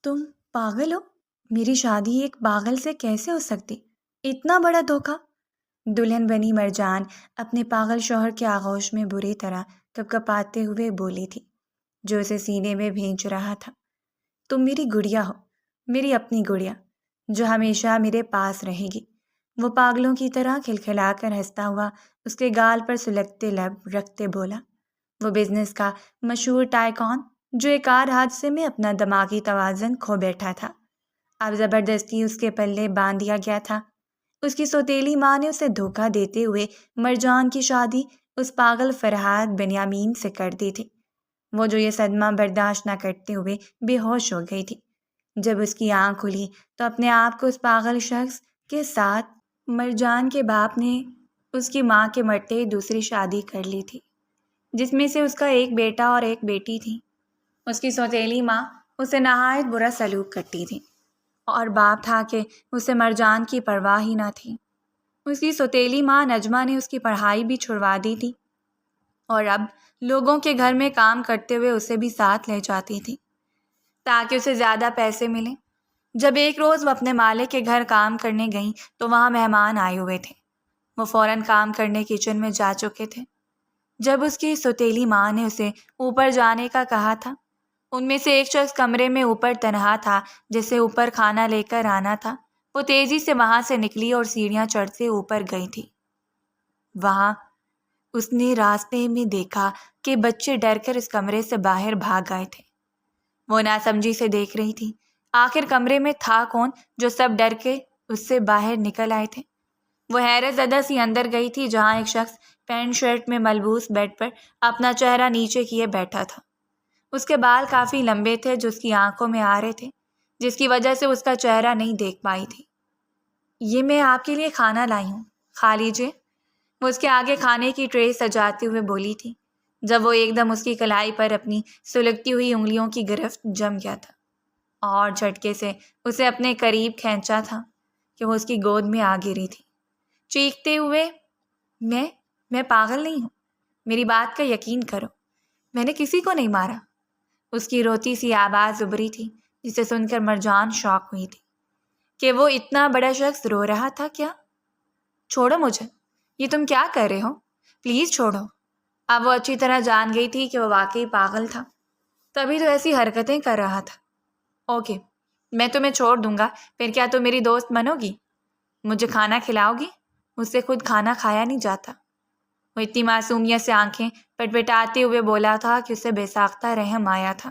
تم پاگل ہو؟ میری شادی ایک پاگل سے کیسے ہو سکتی؟ اتنا بڑا دھوکا! دلہن بنی مرجان اپنے پاگل شوہر کے آغوش میں بری طرح کپکپاتے ہوئے بولی تھی، جو اسے سینے میں بھینچ رہا تھا۔ تم میری گڑیا ہو، میری اپنی گڑیا، جو ہمیشہ میرے پاس رہے گی۔ وہ پاگلوں کی طرح کھلکھلا کر ہنستا ہوا اس کے گال پر سلگتے لب رکھتے بولا۔ وہ بزنس کا مشہور ٹائکون جو ایک کار حادثے میں اپنا دماغی توازن کھو بیٹھا تھا، اب زبردستی اس کے پلے باندھ دیا گیا تھا۔ اس کی سوتیلی ماں نے اسے دھوکہ دیتے ہوئے مرجان کی شادی اس پاگل فرحات بنیامین سے کر دی تھی۔ وہ جو یہ صدمہ برداشت نہ کرتے ہوئے بے ہوش ہو گئی تھی۔ جب اس کی آنکھ کھلی تو اپنے آپ کو اس پاگل شخص کے ساتھ مرجان کے باپ نے اس کی ماں کے مرتے دوسری شادی کر لی تھی، جس میں سے اس کا ایک بیٹا اور ایک بیٹی تھی۔ اس کی سوتیلی ماں اسے نہایت برا سلوک کرتی تھی، اور باپ تھا کہ اسے مرجان کی پرواہ ہی نہ تھی۔ اس کی سوتیلی ماں نجمہ نے اس کی پڑھائی بھی چھڑوا دی تھی، اور اب لوگوں کے گھر میں کام کرتے ہوئے اسے بھی ساتھ لے جاتی تھی تاکہ اسے زیادہ پیسے ملیں۔ جب ایک روز وہ اپنے مالک کے گھر کام کرنے گئیں تو وہاں مہمان آئے ہوئے تھے۔ وہ فوراً کام کرنے کچن میں جا چکے تھے۔ جب اس کی سوتیلی ماں نے اسے اوپر جانے کا کہا تھا، ان میں سے ایک شخص کمرے میں اوپر تنہا تھا جسے اوپر کھانا لے کر آنا تھا۔ وہ تیزی سے وہاں سے نکلی اور سیڑھیاں چڑھتے اوپر گئی تھی۔ وہاں اس نے راستے میں دیکھا کہ بچے ڈر کر اس کمرے سے باہر بھاگ گئے تھے۔ وہ ناسمجھی سے دیکھ رہی تھی، آخر کمرے میں تھا کون جو سب ڈر کے اس سے باہر نکل آئے تھے۔ وہ حیرت زدہ سی اندر گئی تھی، جہاں ایک شخص پینٹ شرٹ میں ملبوس بیڈ پر اپنا چہرہ نیچے کیے بیٹھا تھا۔ اس کے بال کافی لمبے تھے جو اس کی آنکھوں میں آ رہے تھے، جس کی وجہ سے اس کا چہرہ نہیں دیکھ پائی تھی۔ یہ میں آپ کے لیے کھانا لائی ہوں، کھا لیجیے، وہ اس کے آگے کھانے کی ٹرے سجاتے ہوئے بولی تھی، جب وہ ایک دم اس کی کلائی پر اپنی سلگتی ہوئی انگلیوں کی گرفت جم گیا تھا اور جھٹکے سے اسے اپنے قریب کھینچا تھا کہ وہ اس کی گود میں آ گری تھی، چیختے ہوئے، میں پاگل نہیں ہوں، میری بات کا یقین کرو، میں نے کسی کو نہیں مارا۔ اس کی روتی سی آواز ابھری تھی، جسے سن کر مرجان شاک ہوئی تھی کہ وہ اتنا بڑا شخص رو رہا تھا کیا؟ چھوڑو مجھے، یہ تم کیا کر رہے ہو؟ پلیز چھوڑو۔ اب وہ اچھی طرح جان گئی تھی کہ وہ واقعی پاگل تھا، تبھی تو ایسی حرکتیں کر رہا تھا۔ اوکے، میں تمہیں چھوڑ دوں گا، پھر کیا تم میری دوست بنو گی؟ مجھے کھانا کھلاؤ گی؟ مجھ سے خود کھانا کھایا نہیں جاتا۔ وہ اتنی معصومیت سے آنکھیں پٹپٹاتے ہوئے بولا تھا کہ اسے بے ساختہ رحم آیا تھا۔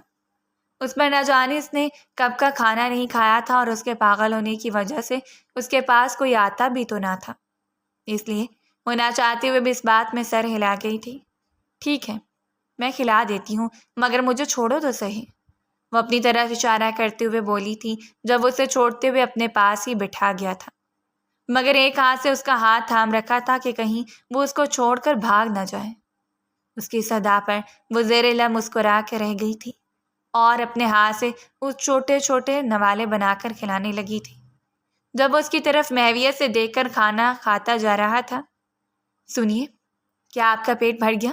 اس پر نہ جانے اس نے کب کا کھانا نہیں کھایا تھا، اور اس کے پاگل ہونے کی وجہ سے اس کے پاس کوئی آتا بھی تو نہ تھا، اس لیے وہ نہ چاہتے ہوئے بھی اس بات میں سر ہلا گئی تھی۔ ٹھیک ہے، میں کھلا دیتی ہوں، مگر مجھے چھوڑو تو صحیح، وہ اپنی طرف اشارہ کرتے ہوئے بولی تھی، جب وہ اسے چھوڑتے ہوئے اپنے پاس ہی بٹھا گیا تھا، مگر ایک ہاتھ سے اس کا ہاتھ تھام رکھا تھا کہ کہیں وہ اس کو چھوڑ کر بھاگ نہ جائے۔ اس کی صدا پر وہ زیر لب مسکرا کے رہ گئی تھی اور اپنے ہاتھ سے اس چھوٹے چھوٹے نوالے بنا کر کھلانے لگی تھی۔ جب وہ اس کی طرف محویت سے دیکھ کر کھانا کھاتا جا رہا تھا، سنیے، کیا آپ کا پیٹ بھر گیا؟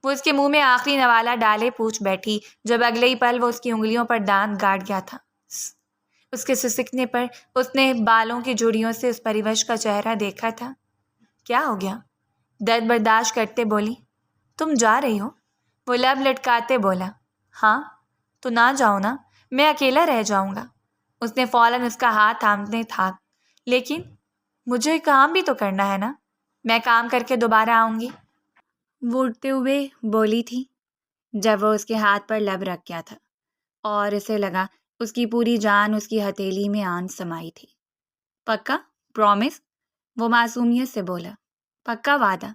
وہ اس کے منہ میں آخری نوالا ڈالے پوچھ بیٹھی، جب اگلے ہی پل وہ اس کی انگلیوں پر دانت گاڑ گیا تھا۔ اس کے سسکنے پر اس نے بالوں کی جڑیوں سے اس پریوش کا چہرہ دیکھا تھا۔ کیا ہو گیا؟ درد برداشت کرتے بولی۔ تم جا رہی ہو؟ وہ لب لٹکاتے بولا۔ ہاں، تو نہ جاؤ نا، میں اکیلا رہ جاؤں گا۔ اس نے فوراً اس کا ہاتھ تھامنے تھا، لیکن مجھے کام بھی تو کرنا ہے نا، میں کام کر کے دوبارہ آؤں گی، وہ اٹھتے ہوئے بولی تھی، جب وہ اس کے ہاتھ پر لب رکھ گیا تھا اور اسے لگا اس کی پوری جان اس کی ہتھیلی میں آن سمائی تھی۔ پکا؟ پرومس؟ وہ معصومیت سے بولا۔ پکا وعدہ؟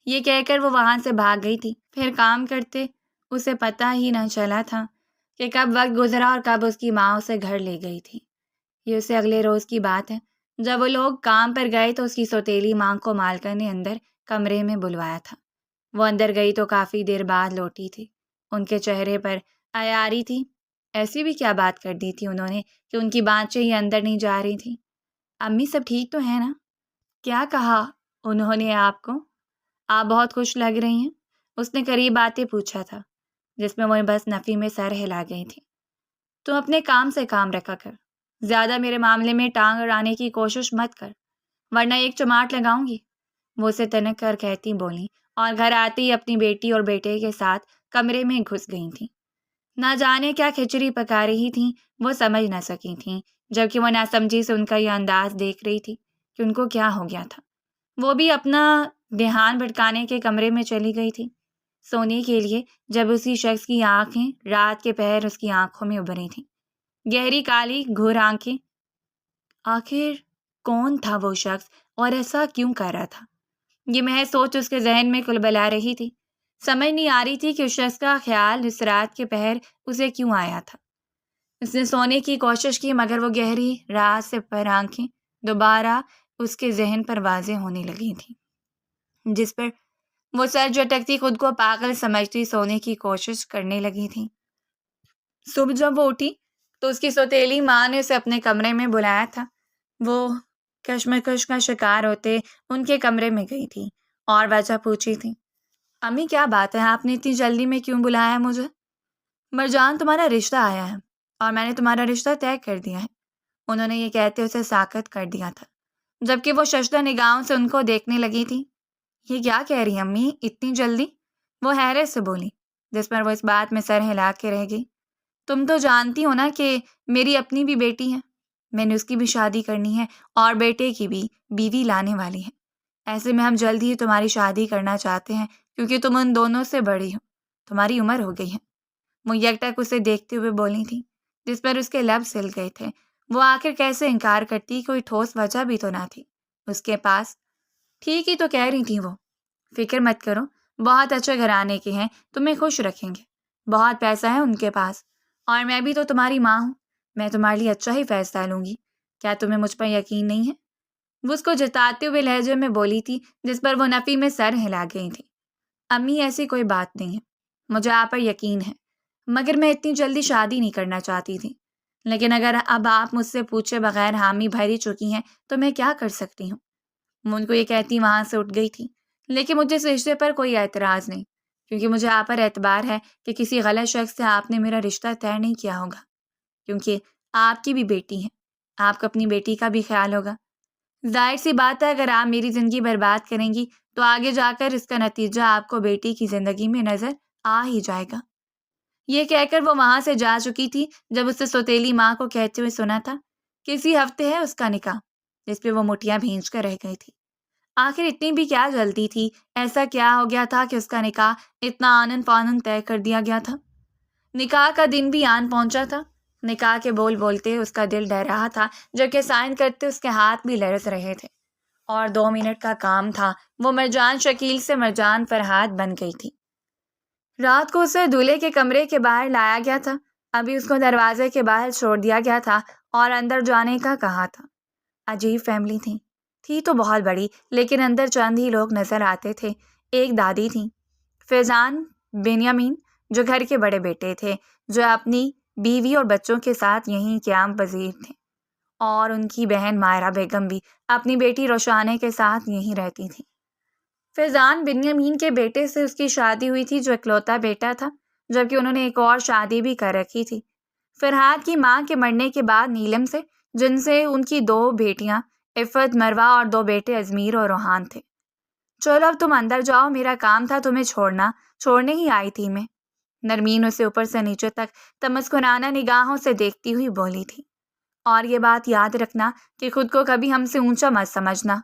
یہ کہہ کر وہ وہاں سے بھاگ گئی تھی۔ پھر کام کرتے اسے پتہ ہی نہ چلا تھا کہ کب وقت گزرا اور کب اس کی ماں اسے گھر لے گئی تھی۔ یہ اسے اگلے روز کی بات ہے، جب وہ لوگ کام پر گئے تو اس کی سوتیلی ماں کو مالکہ نے اندر کمرے میں بلوایا تھا۔ وہ اندر گئی تو کافی دیر بعد لوٹی تھی۔ ان کے چہرے پر عیاری تھی۔ ایسی بھی کیا بات کر دی تھی انہوں نے کہ ان کی بانچیں ہی اندر نہیں جا رہی تھیں؟ امی سب ٹھیک تو ہیں نا؟ کیا کہا انہوں نے آپ کو؟ آپ بہت خوش لگ رہی ہیں، اس نے قریب آتے پوچھا تھا، جس میں وہ بس نفی میں سر ہلا گئی تھی۔ تم اپنے کام سے کام رکھا کر، زیادہ میرے معاملے میں ٹانگ اڑانے کی کوشش مت کر، ورنہ ایک چماٹ لگاؤں گی، وہ اسے تنک کر کہتی بولی، اور گھر آتے ہی اپنی بیٹی اور بیٹے کے ساتھ کمرے میں گھس گئی تھیں۔ نہ جانے کیا کھچڑی پکا رہی تھیں، وہ سمجھ نہ سکی تھیں، جبکہ وہ ناسمجھی سے ان کا یہ انداز دیکھ رہی تھی کہ ان کو کیا ہو گیا تھا۔ وہ بھی اپنا دھیان بھٹکانے کے کمرے میں چلی گئی تھی سونے کے لیے، جب اسی شخص کی آنکھیں رات کے پہر اس کی آنکھوں میں ابھری تھیں، گہری کالی گھور آنکھیں۔ آخر کون تھا وہ شخص اور ایسا کیوں کر رہا تھا؟ یہ محض سوچ اس کے ذہن میں کلبلا رہی تھی۔ سمجھ نہیں آ رہی تھی کہ اس شخص کا خیال اس رات کے پہر اسے کیوں آیا تھا۔ اس نے سونے کی کوشش کی، مگر وہ گہری رات سے پر آنکھیں دوبارہ اس کے ذہن پر واضح ہونے لگی تھیں، جس پر وہ سر جھٹکتی خود کو پاگل سمجھتی سونے کی کوشش کرنے لگی تھی۔ صبح جب وہ اٹھی تو اس کی سوتیلی ماں نے اسے اپنے کمرے میں بلایا تھا۔ وہ کشمکش کا شکار ہوتے ان کے کمرے میں گئی تھی اور وجہ پوچھی تھی۔ امی کیا بات ہے، آپ نے اتنی جلدی میں کیوں بلایا مجھے؟ مرجان تمہارا رشتہ آیا ہے اور میں نے تمہارا رشتہ طے کر دیا ہے، انہوں نے یہ کہتے اسے ساکت کر دیا تھا، جبکہ وہ ششدر نگاہوں سے ان کو دیکھنے لگی تھی۔ یہ کیا کہہ رہی امی، اتنی جلدی؟ وہ حیرت سے بولی، جس پر وہ اس بات میں سر ہلا کے رہ گئی۔ تم تو جانتی ہو نا کہ میری اپنی بھی بیٹی ہے، میں نے اس کی بھی شادی کرنی ہے اور بیٹے کی بھی بیوی لانے والی ہے۔ ایسے میں ہم جلد ہی تمہاری شادی کرنا چاہتے ہیں کیونکہ تم ان دونوں سے بڑی ہو، تمہاری عمر ہو گئی ہے۔ وہ یکٹک اسے دیکھتے ہوئے بولی تھی، جس پر اس کے لب سل گئے تھے۔ وہ آخر کیسے انکار کرتی، کوئی ٹھوس وجہ بھی تو نہ تھی اس کے پاس۔ ٹھیک ہی تو کہہ رہی تھی وہ، فکر مت کرو، بہت اچھے گھرانے کے ہیں، تمہیں خوش رکھیں گے، بہت پیسہ ہے ان کے پاس، اور میں بھی تو تمہاری ماں ہوں، میں تمہارے لیے اچھا ہی فیصلہ لوں گی، کیا تمہیں مجھ پر یقین نہیں ہے؟ وہ اس کو جتاتے ہوئے لہجے میں بولی تھی، جس پر وہ نفی میں سر ہلا گئی تھی۔ امی ایسی کوئی بات نہیں ہے، مجھے آپ پر یقین ہے، مگر میں اتنی جلدی شادی نہیں کرنا چاہتی تھی، لیکن اگر اب آپ مجھ سے پوچھے بغیر حامی بھری چکی ہیں تو میں کیا کر سکتی ہوں؟ وہ ان کو یہ کہتی وہاں سے اٹھ گئی تھی۔ لیکن مجھے اس رشتے پر کوئی اعتراض نہیں، کیونکہ مجھے آپ پر اعتبار ہے کہ کسی غلط شخص سے آپ نے میرا رشتہ طے نہیں کیا ہوگا، کیونکہ آپ کی بھی بیٹی ہے، آپ کو اپنی بیٹی کا بھی خیال ہوگا۔ ظاہر سی بات ہے، اگر آپ میری زندگی برباد کریں گی تو آگے جا کر اس کا نتیجہ آپ کو بیٹی کی زندگی میں نظر آ ہی جائے گا۔ یہ کہہ کر وہ وہاں سے جا چکی تھی جب اس سے سوتیلی ماں کو کہتے ہوئے سنا تھا کہ اسی ہفتے ہے اس کا نکاح، جس پہ وہ مٹیاں بھینچ کر رہ گئی تھی۔ آخر اتنی بھی کیا جلدی تھی، ایسا کیا ہو گیا تھا کہ اس کا نکاح اتنا آنن فانن طے کر دیا گیا تھا؟ نکاح کا دن بھی آن پہنچا تھا۔ نکاح کے بول بولتے اس کا دل ڈر رہا تھا، جبکہ سائن کرتے اس کے ہاتھ بھی لرز رہے تھے، اور 2 منٹ کا کام تھا، وہ مرجان شکیل سے مرجان فرحات بن گئی تھی۔ رات کو اسے دولہے کے کمرے کے باہر لایا گیا تھا، ابھی اس کو دروازے کے باہر چھوڑ دیا گیا تھا اور اندر جانے کا کہا تھا۔ عجیب فیملی تھی تو بہت بڑی، لیکن اندر چند ہی لوگ نظر آتے تھے۔ ایک دادی تھیں، فیضان بنیامین، جو گھر کے بڑے بیٹے تھے، جو اپنی بیوی اور بچوں کے ساتھ یہیں قیام پذیر تھے، اور ان کی بہن مائرہ بیگم بھی اپنی بیٹی روشانے کے ساتھ یہیں رہتی تھی۔ فیضان بنیامین کے بیٹے سے اس کی شادی ہوئی تھی، جو اکلوتا بیٹا تھا، جبکہ انہوں نے ایک اور شادی بھی کر رکھی تھی فرحات کی ماں کے مرنے کے بعد نیلم سے، جن سے ان کی 2 بیٹیاں عفت مروہ اور 2 بیٹے ازمیر اور روحان تھے۔ چلو اب تم اندر جاؤ، میرا کام تھا تمہیں چھوڑنے ہی آئی تھی میں، نرمین اسے اوپر سے نیچے تک تمسکنانہ نگاہوں سے دیکھتی ہوئی بولی تھی۔ اور یہ بات یاد رکھنا کہ خود کو کبھی ہم سے اونچا مت سمجھنا،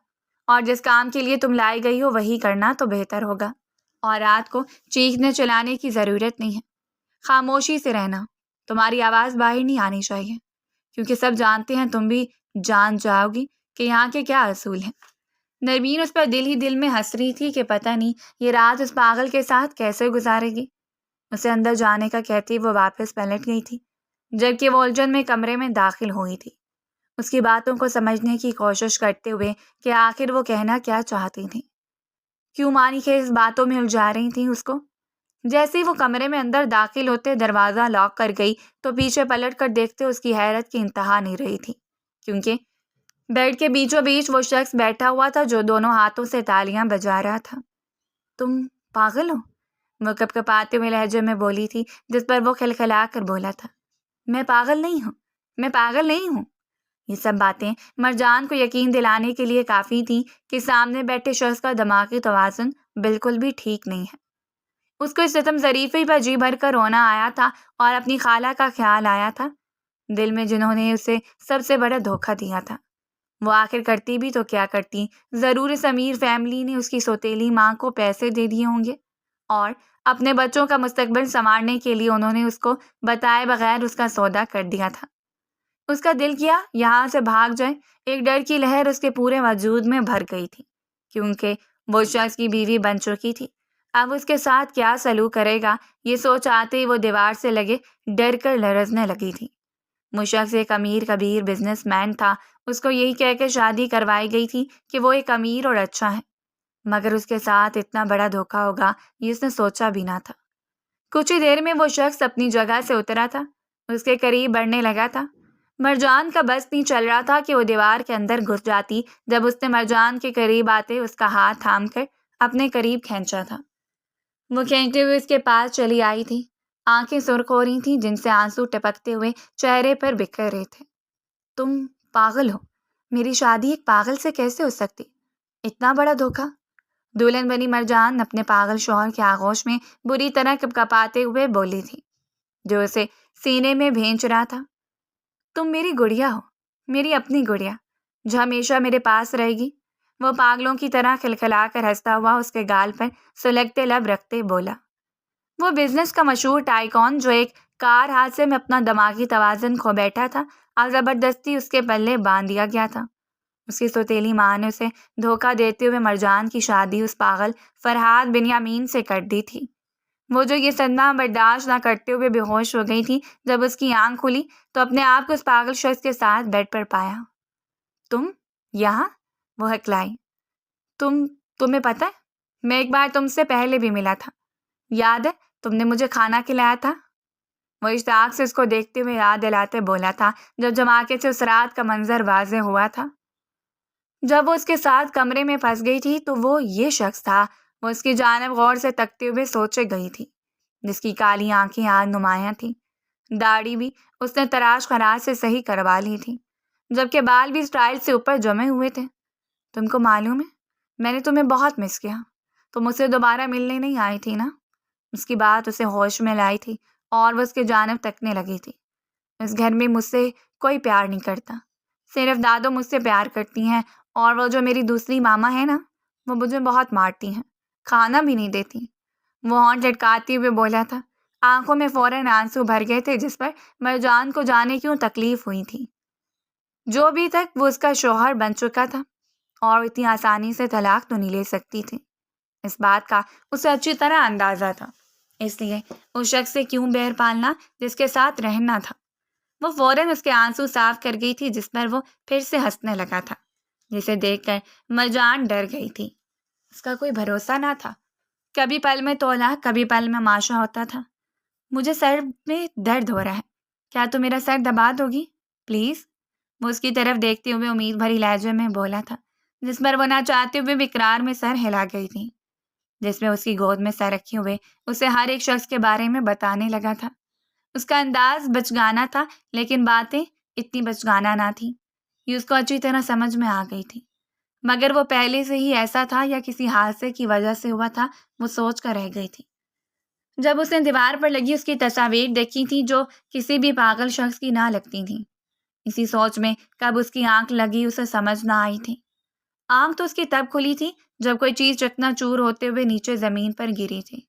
اور جس کام کے لیے تم لائی گئی ہو وہی کرنا تو بہتر ہوگا، اور رات کو چیخنے چلانے کی ضرورت نہیں ہے، خاموشی سے رہنا، تمہاری آواز باہر نہیں آنی چاہیے، کیونکہ سب جانتے ہیں تم بھی جان جاؤ گی کہ یہاں کے کیا اصول ہیں۔ نرمین اس پر دل ہی دل میں ہنس رہی تھی کہ پتہ نہیں یہ رات اس پاگل کے ساتھ کیسے گزارے گی۔ اسے اندر جانے کا کہتی وہ واپس پلٹ گئی تھی، جبکہ وہ الجھن میں کمرے میں داخل ہوئی تھی، اس کی باتوں کو سمجھنے کی کوشش کرتے ہوئے کہ آخر وہ کہنا کیا چاہتی تھیں، کیوں مانی خیز باتوں میں الجھا رہی تھیں اس کو۔ جیسے ہی وہ کمرے میں اندر داخل ہوتے دروازہ لاک کر گئی تو پیچھے پلٹ کر دیکھتے اس کی حیرت کی انتہا نہیں رہی تھی، کیونکہ بیڈ کے بیچوں بیچ وہ شخص بیٹھا ہوا تھا جو دونوں ہاتھوں سے تالیاں بجا رہا تھا۔ تم پاگل ہو؟ وہ کپکپاتے ہوئے لہجے میں بولی تھی، جس پر وہ کھلکھلا کر بولا تھا۔ میں پاگل نہیں ہوں، میں پاگل نہیں ہوں۔ یہ سب باتیں مرجان کو یقین دلانے کے لیے کافی تھیں کہ سامنے بیٹھے شخص کا دماغی توازن بالکل بھی ٹھیک نہیں ہے۔ اس کو اس ستم ظریفی پر جی بھر کر رونا آیا تھا اور اپنی خالہ کا خیال آیا تھا، دل میں جنہوں نے اسے سب سے بڑا دھوکہ دیا تھا۔ وہ آخر کرتی بھی تو کیا کرتی، ضرور اس امیر فیملی نے اس کی سوتیلی ماں کو پیسے دے دیے ہوں گے اور اپنے بچوں کا مستقبل سنوارنے کے لیے انہوں نے اس کو بتائے بغیر اس کا سودا کر دیا تھا۔ اس کا دل کیا یہاں سے بھاگ جائے، ایک ڈر کی لہر اس کے پورے وجود میں بھر گئی تھی، کیونکہ وہ شخص کی بیوی بن چکی تھی۔ اب اس کے ساتھ کیا سلوک کرے گا، یہ سوچ آتے ہی وہ دیوار سے لگے ڈر کر لرزنے لگی تھی۔ وہ شخص ایک امیر کبیر بزنس مین تھا، اس کو یہی کہہ کے شادی کروائی گئی تھی کہ وہ ایک امیر اور اچھا ہے، مگر اس کے ساتھ اتنا بڑا دھوکہ ہوگا یہ اس نے سوچا بھی نہ تھا۔ کچھ ہی دیر میں وہ شخص اپنی جگہ سے اترا تھا، اس کے قریب بڑھنے لگا تھا۔ مرجان کا بس نہیں چل رہا تھا کہ وہ دیوار کے اندر گھس جاتی جب اس نے مرجان کے قریب آتے اس کا ہاتھ تھام کر اپنے قریب کھینچا تھا۔ وہ کھینچتے ہوئے اس کے پاس چلی آئی تھی، آنکھیں سرخ ہو رہی تھیں جن سے آنسو ٹپکتے ہوئے چہرے پر بکھر رہے تھے۔ تم پاگل ہو، میری شادی ایک پاگل سے کیسے ہو سکتی؟ اتنا بڑا دھوکہ؟ دلہن بنی مرجان اپنے پاگل شوہر کے آغوش میں بری طرح کپکپاتے ہوئے بولی تھی، جو اسے سینے میں بھینچ رہا تھا۔ تم میری گڑیا ہو، میری اپنی گڑیا، جو ہمیشہ میرے پاس رہے گی۔ وہ پاگلوں کی طرح کھلکھلا کر ہنستا ہوا اس کے گال پر سلگتے لب رکھتے بولا۔ وہ بزنس کا مشہور ٹائکون جو ایک کار حادثے میں اپنا دماغی توازن کھو بیٹھا تھا، اور زبردستی اس کے پلے باندھ دیا گیا تھا۔ اس کی سوتیلی ماں نے اسے دھوکہ دیتے ہوئے مرجان کی شادی اس پاگل فرحاد بنیامین سے کر دی تھی۔ وہ جو یہ صدمہ برداشت نہ کرتے ہوئے بے ہوش ہو گئی تھی، جب اس کی آنکھ کھلی تو اپنے آپ کو اس پاگل شخص کے ساتھ بیڈ پر پایا۔ تم یہاں؟ وہ ہکلائی۔ تمہیں پتہ ہے میں ایک بار تم سے پہلے بھی ملا تھا، یاد ہے تم نے مجھے کھانا کھلایا تھا؟ وہ اشتیاق سے اس کو دیکھتے ہوئے یاد دلاتے بولا تھا، جب جماکے سے اس رات کا منظر واضح ہوا تھا۔ جب وہ اس کے ساتھ کمرے میں پھنس گئی تھی تو وہ یہ شخص تھا۔ وہ اس کی جانب غور سے تکتے ہوئے سوچے گئی تھی، جس کی کالی آنکھیں آج نمایاں تھیں، داڑھی بھی اس نے تراش خراش سے صحیح کروا لی تھی، جبکہ بال بھی اسٹائل سے اوپر جمے ہوئے تھے۔ تم کو معلوم ہے میں نے تمہیں بہت مس کیا، تم مجھ سے دوبارہ ملنے نہیں آئی تھی نا؟ اس کی بات اسے ہوش میں لائی تھی اور وہ اس کے جانب تکنے لگی تھی۔ اس گھر میں مجھ سے کوئی پیار نہیں کرتا، صرف دادو مجھ سے پیار کرتی ہیں، اور وہ جو میری دوسری ماما ہے نا، وہ مجھے بہت مارتی ہیں، کھانا بھی نہیں دیتی۔ وہ ہونٹ لٹکاتے ہوئے بولا تھا، آنکھوں میں فوراً آنسو بھر گئے تھے، جس پر مرجان کو جانے کیوں تکلیف ہوئی تھی۔ جو ابھی تک وہ اس کا شوہر بن چکا تھا اور اتنی آسانی سے طلاق تو نہیں لے سکتی تھی، اس بات کا اسے اچھی طرح اندازہ تھا، اس لیے اس شخص سے کیوں بیر پالنا جس کے ساتھ رہنا تھا۔ وہ فوراً اس کے آنسو صاف کر گئی تھی، جس پر وہ پھر سے ہنسنے لگا تھا، جسے دیکھ کر مرجان ڈر گئی تھی۔ اس کا کوئی بھروسہ نہ تھا، کبھی پل میں تولا کبھی پل میں ماشا ہوتا تھا۔ مجھے سر میں درد ہو رہا ہے، کیا تو میرا سر دبا دوگی پلیز؟ وہ اس کی طرف دیکھتے ہوئے امید بھری لہجے میں بولا تھا، جس پر وہ نہ چاہتے ہوئے اقرار میں سر ہلا گئی تھی، جس میں اس کی گود میں سر رکھے ہوئے اسے ہر ایک شخص کے بارے میں بتانے لگا تھا۔ اس کا انداز بچگانا تھا، لیکن باتیں اتنی بچگانا نہ تھی، یہ اس کو اچھی طرح سمجھ میں آ گئی تھی، مگر وہ پہلے سے ہی ایسا تھا یا کسی حادثے کی وجہ سے ہوا تھا، وہ سوچ کر رہ گئی تھی۔ جب اس نے دیوار پر لگی اس کی تصاویر دیکھی تھی جو کسی بھی پاگل شخص کی نہ لگتی تھیں، اسی سوچ میں کب اس کی آنکھ لگی اسے سمجھ نہ آئی تھی۔ آنکھ تو اس کی تب کھلی تھی جب کوئی چیز چکنا چور ہوتے ہوئے نیچے زمین پر گری تھی۔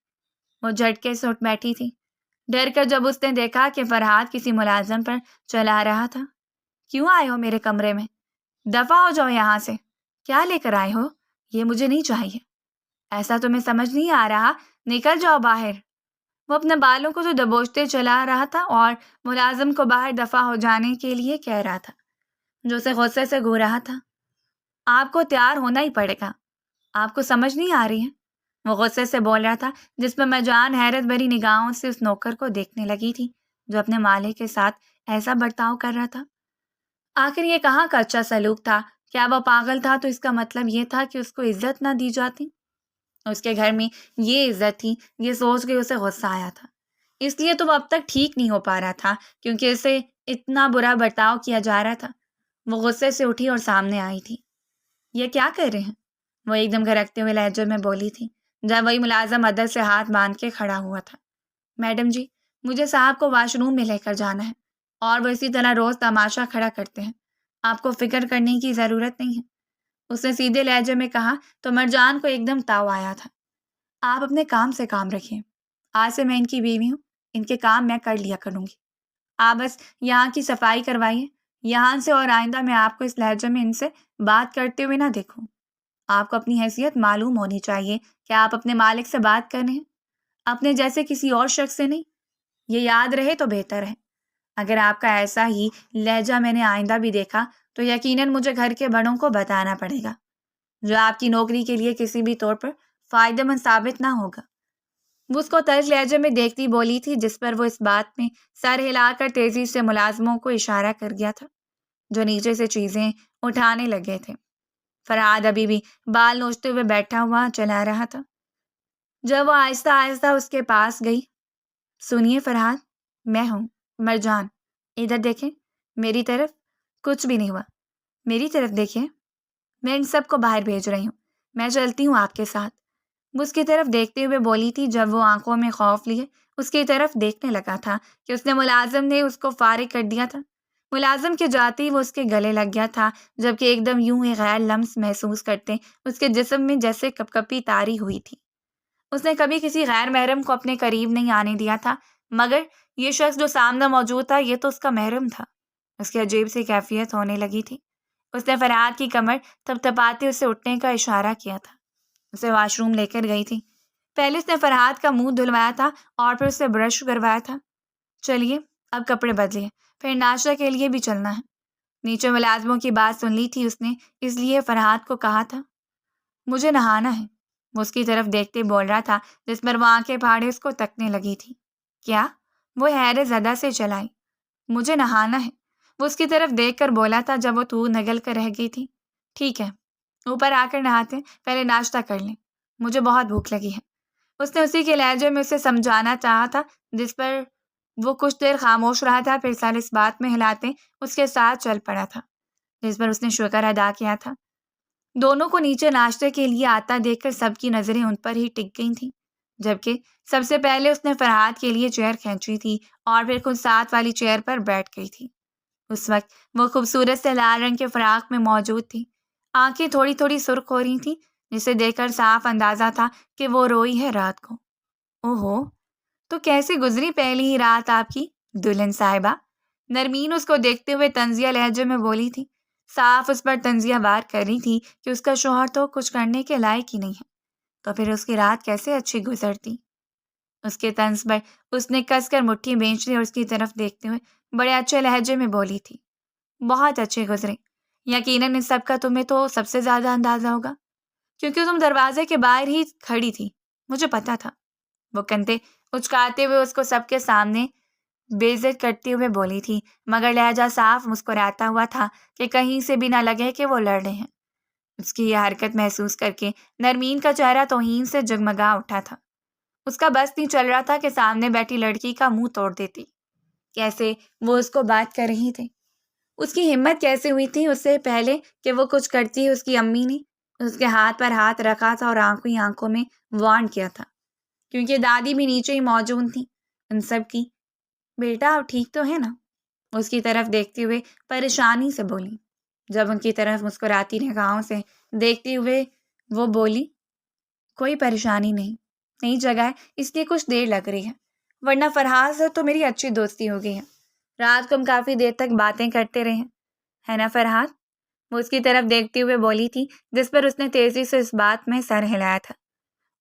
وہ جھٹکے سے اٹھ بیٹھی تھی، ڈر کر، جب اس نے دیکھا کہ فرحاد کسی ملازم پر چلا رہا تھا۔ کیوں آئے ہو میرے کمرے میں؟ دفع ہو جاؤ یہاں سے، کیا لے کر آئے ہو؟ یہ مجھے نہیں چاہیے۔ ایسا تمہیں سمجھ نہیں آ رہا؟ نکل جاؤ باہر۔ وہ اپنے بالوں کو تو دبوچتے چلا رہا تھا اور ملازم کو باہر دفع ہو جانے کے لیے کہہ رہا تھا، جو اسے غصے سے گھور رہا تھا۔ آپ کو تیار ہونا ہی پڑے گا، آپ کو سمجھ نہیں آ رہی ہے؟ وہ غصے سے بول رہا تھا، جس پر مرجان حیرت بھری نگاہوں سے اس نوکر کو دیکھنے لگی تھی جو اپنے مالک کے ساتھ ایسا برتاؤ کر رہا تھا۔ آخر یہ کہاں کا اچھا سلوک تھا؟ کیا وہ پاگل تھا تو اس کا مطلب یہ تھا کہ اس کو عزت نہ دی جاتی؟ اس کے گھر میں یہ عزت تھی، یہ سوچ کے اسے غصہ آیا تھا۔ اس لیے تو وہ اب تک ٹھیک نہیں ہو پا رہا تھا کیونکہ اسے اتنا برا برتاؤ کیا جا رہا تھا۔ وہ غصے سے اٹھی اور سامنے آئی تھی۔ یہ کیا کر رہے ہیں؟ وہ ایک دم گھرکتے ہوئے لہجے میں بولی تھی جب وہی ملازم ادب سے ہاتھ باندھ کے کھڑا ہوا تھا۔ میڈم جی، مجھے صاحب کو واش روم میں لے کر جانا ہے اور وہ اسی طرح روز تماشا کھڑا کرتے ہیں۔ آپ کو فکر کرنے کی ضرورت نہیں ہے، اس نے سیدھے لہجے میں کہا تو مرجان کو ایک دم تاؤ آیا تھا۔ آپ اپنے کام سے کام رکھیں، آج سے میں ان کی بیوی ہوں، ان کے کام میں کر لیا کروں گی۔ آپ بس یہاں کی صفائی کروائیے یہاں سے، اور آئندہ میں آپ کو اس لہجے میں ان سے بات کرتے ہوئے نہ دیکھوں۔ آپ کو اپنی حیثیت معلوم ہونی چاہیے کہ آپ اپنے مالک سے بات کر رہے ہیں، اپنے جیسے کسی اور شخص سے نہیں۔ یہ یاد رہے تو بہتر ہے۔ اگر آپ کا ایسا ہی لہجہ میں نے آئندہ بھی دیکھا تو یقیناً مجھے گھر کے بڑوں کو بتانا پڑے گا، جو آپ کی نوکری کے لیے کسی بھی طور پر فائدہ مند ثابت نہ ہوگا۔ وہ اس کو تلخ لہجے میں دیکھتی بولی تھی، جس پر وہ اس بات میں سر ہلا کر تیزی سے ملازموں کو اشارہ کر گیا تھا جو نیچے سے چیزیں اٹھانے لگے تھے۔ فرحاد ابھی بھی بال نوچتے ہوئے بیٹھا ہوا چلا رہا تھا۔ جب وہ آہستہ آہستہ اس کے پاس گئی، سنیے فرحاد، میں ہوں مرجان، ادھر دیکھیں میری طرف۔ کچھ بھی نہیں ہوا، میری طرف دیکھیں، میں ان سب کو باہر بھیج رہی ہوں، میں چلتی ہوں آپ کے ساتھ۔ وہ اس کی طرف دیکھتے ہوئے بولی تھی جب وہ آنکھوں میں خوف لیے اس کی طرف دیکھنے لگا تھا کہ اس نے ملازم نے اس کو فارغ کر دیا تھا۔ ملازم کے جاتے ہی وہ اس کے گلے لگ گیا تھا، جبکہ ایک دم یوں ہی غیر لمس محسوس کرتے اس کے جسم میں جیسے کپ کپی تاری ہوئی تھی۔ اس نے کبھی کسی غیر محرم کو اپنے قریب نہیں آنے دیا تھا، مگر یہ شخص جو سامنے موجود تھا یہ تو اس کا محرم تھا۔ اس کی عجیب سی کیفیت ہونے لگی تھی۔ اس نے فرحاد کی کمر تھپتھپاتے اسے اٹھنے کا اشارہ کیا تھا۔ اسے واش روم لے کر گئی تھی۔ پہلے اس نے فرحاد کا منہ دھلوایا تھا اور پھر اسے برش کروایا تھا۔ چلیے اب کپڑے بدلیے، پھر ناشتہ کے لیے بھی چلنا ہے۔ نیچے ملازموں کی بات سن لی تھی اس نے، اس لیے فرحاد کو کہا تھا مجھے نہانا ہے۔ وہ اس کی طرف دیکھتے بول رہا تھا، جس پر وہ آنکھیں پھاڑے اس کو تکنے لگی تھی۔ کیا؟ وہ حیرت زدہ سے چلائی۔ مجھے نہانا ہے، وہ اس کی طرف دیکھ کر بولا تھا جب وہ تو نگل کر رہ گئی تھی۔ ٹھیک ہے، اوپر آ کر نہاتے ہیں، پہلے ناشتہ کر لیں، مجھے بہت بھوک لگی ہے۔ اس نے اسی کے لہجے میں اسے سمجھانا چاہا تھا، جس پر وہ کچھ دیر خاموش رہا تھا، پھر سر اس بات میں ہلاتے اس کے ساتھ چل پڑا تھا، جس پر اس نے شکر ادا کیا تھا۔ دونوں کو نیچے ناشتے کے لیے آتا دیکھ کر سب کی نظریں ان پر ہی ٹک گئی تھیں، جبکہ سب سے پہلے اس نے فرحاد کے لیے چیئر کھینچی تھی اور پھر خود ساتھ والی چیئر پر بیٹھ گئی تھی۔ اس وقت وہ خوبصورت سے لال رنگ کے فراق میں موجود تھی، آنکھیں تھوڑی تھوڑی سرخ ہو رہی تھیں، جسے دیکھ کر صاف اندازہ تھا کہ وہ روئی ہے رات کو۔ اوہو، تو کیسے گزری پہلی ہی رات آپ کی دلہن صاحبہ؟ نرمین اس کو دیکھتے ہوئے طنزیہ لہجے میں بولی تھی، صاف اس پر طنزیہ وار کر رہی تھی کہ اس کا شوہر تو کچھ کرنے کے لائق ہی نہیں ہے، تو پھر اس کی رات کیسے اچھی گزرتی؟ اس کے طنز پر اس نے کس کر مٹھی بھینچ لی اور اس کی طرف دیکھتے ہوئے بڑے اچھے لہجے میں بولی تھی، بہت اچھے گزرے، یقیناً اس سب کا تمہیں تو سب سے زیادہ اندازہ ہوگا کیونکہ تم دروازے کے باہر ہی کھڑی تھی، مجھے پتا تھا۔ وہ کندھے اچکاتے ہوئے اس کو سب کے سامنے بے عزت کرتے ہوئے بولی تھی، مگر لہجہ صاف مسکراتا ہوا تھا کہ کہیں سے بھی نہ لگے کہ وہ لڑ رہے ہیں۔ اس کی یہ حرکت محسوس کر کے نرمین کا چہرہ توہین سے جگمگا اٹھا تھا۔ اس کا بس نہیں چل رہا تھا کہ سامنے بیٹھی لڑکی کا منہ توڑ دیتی۔ کیسے وہ اس کو بات کر رہی تھی، اس کی ہمت کیسے ہوئی تھی اس سے پہلے کہ وہ کچھ کرتی؟ اس کی امی نے اس کے ہاتھ پر ہاتھ رکھا تھا اور آنکھوں ہی آنکھوں میں وارن کیا تھا، کیونکہ دادی بھی نیچے ہی موجود تھیں ان سب کی۔ بیٹا اب ٹھیک تو ہے نا؟ اس کی طرف دیکھتے ہوئے پریشانی سے بولی۔ جب ان کی طرف مسکراتی نگاہوں سے دیکھتے ہوئے وہ بولی، کوئی پریشانی نہیں، نئی جگہ ہے اس لیے کچھ دیر لگ رہی ہے، ورنہ فرحاد سے تو میری اچھی دوستی ہو گئی ہے، رات کو ہم کافی دیر تک باتیں کرتے رہے ہیں، ہے نا فرحاد؟ وہ اس کی طرف دیکھتے ہوئے بولی تھی، جس پر اس نے تیزی سے اس بات میں سر ہلایا تھا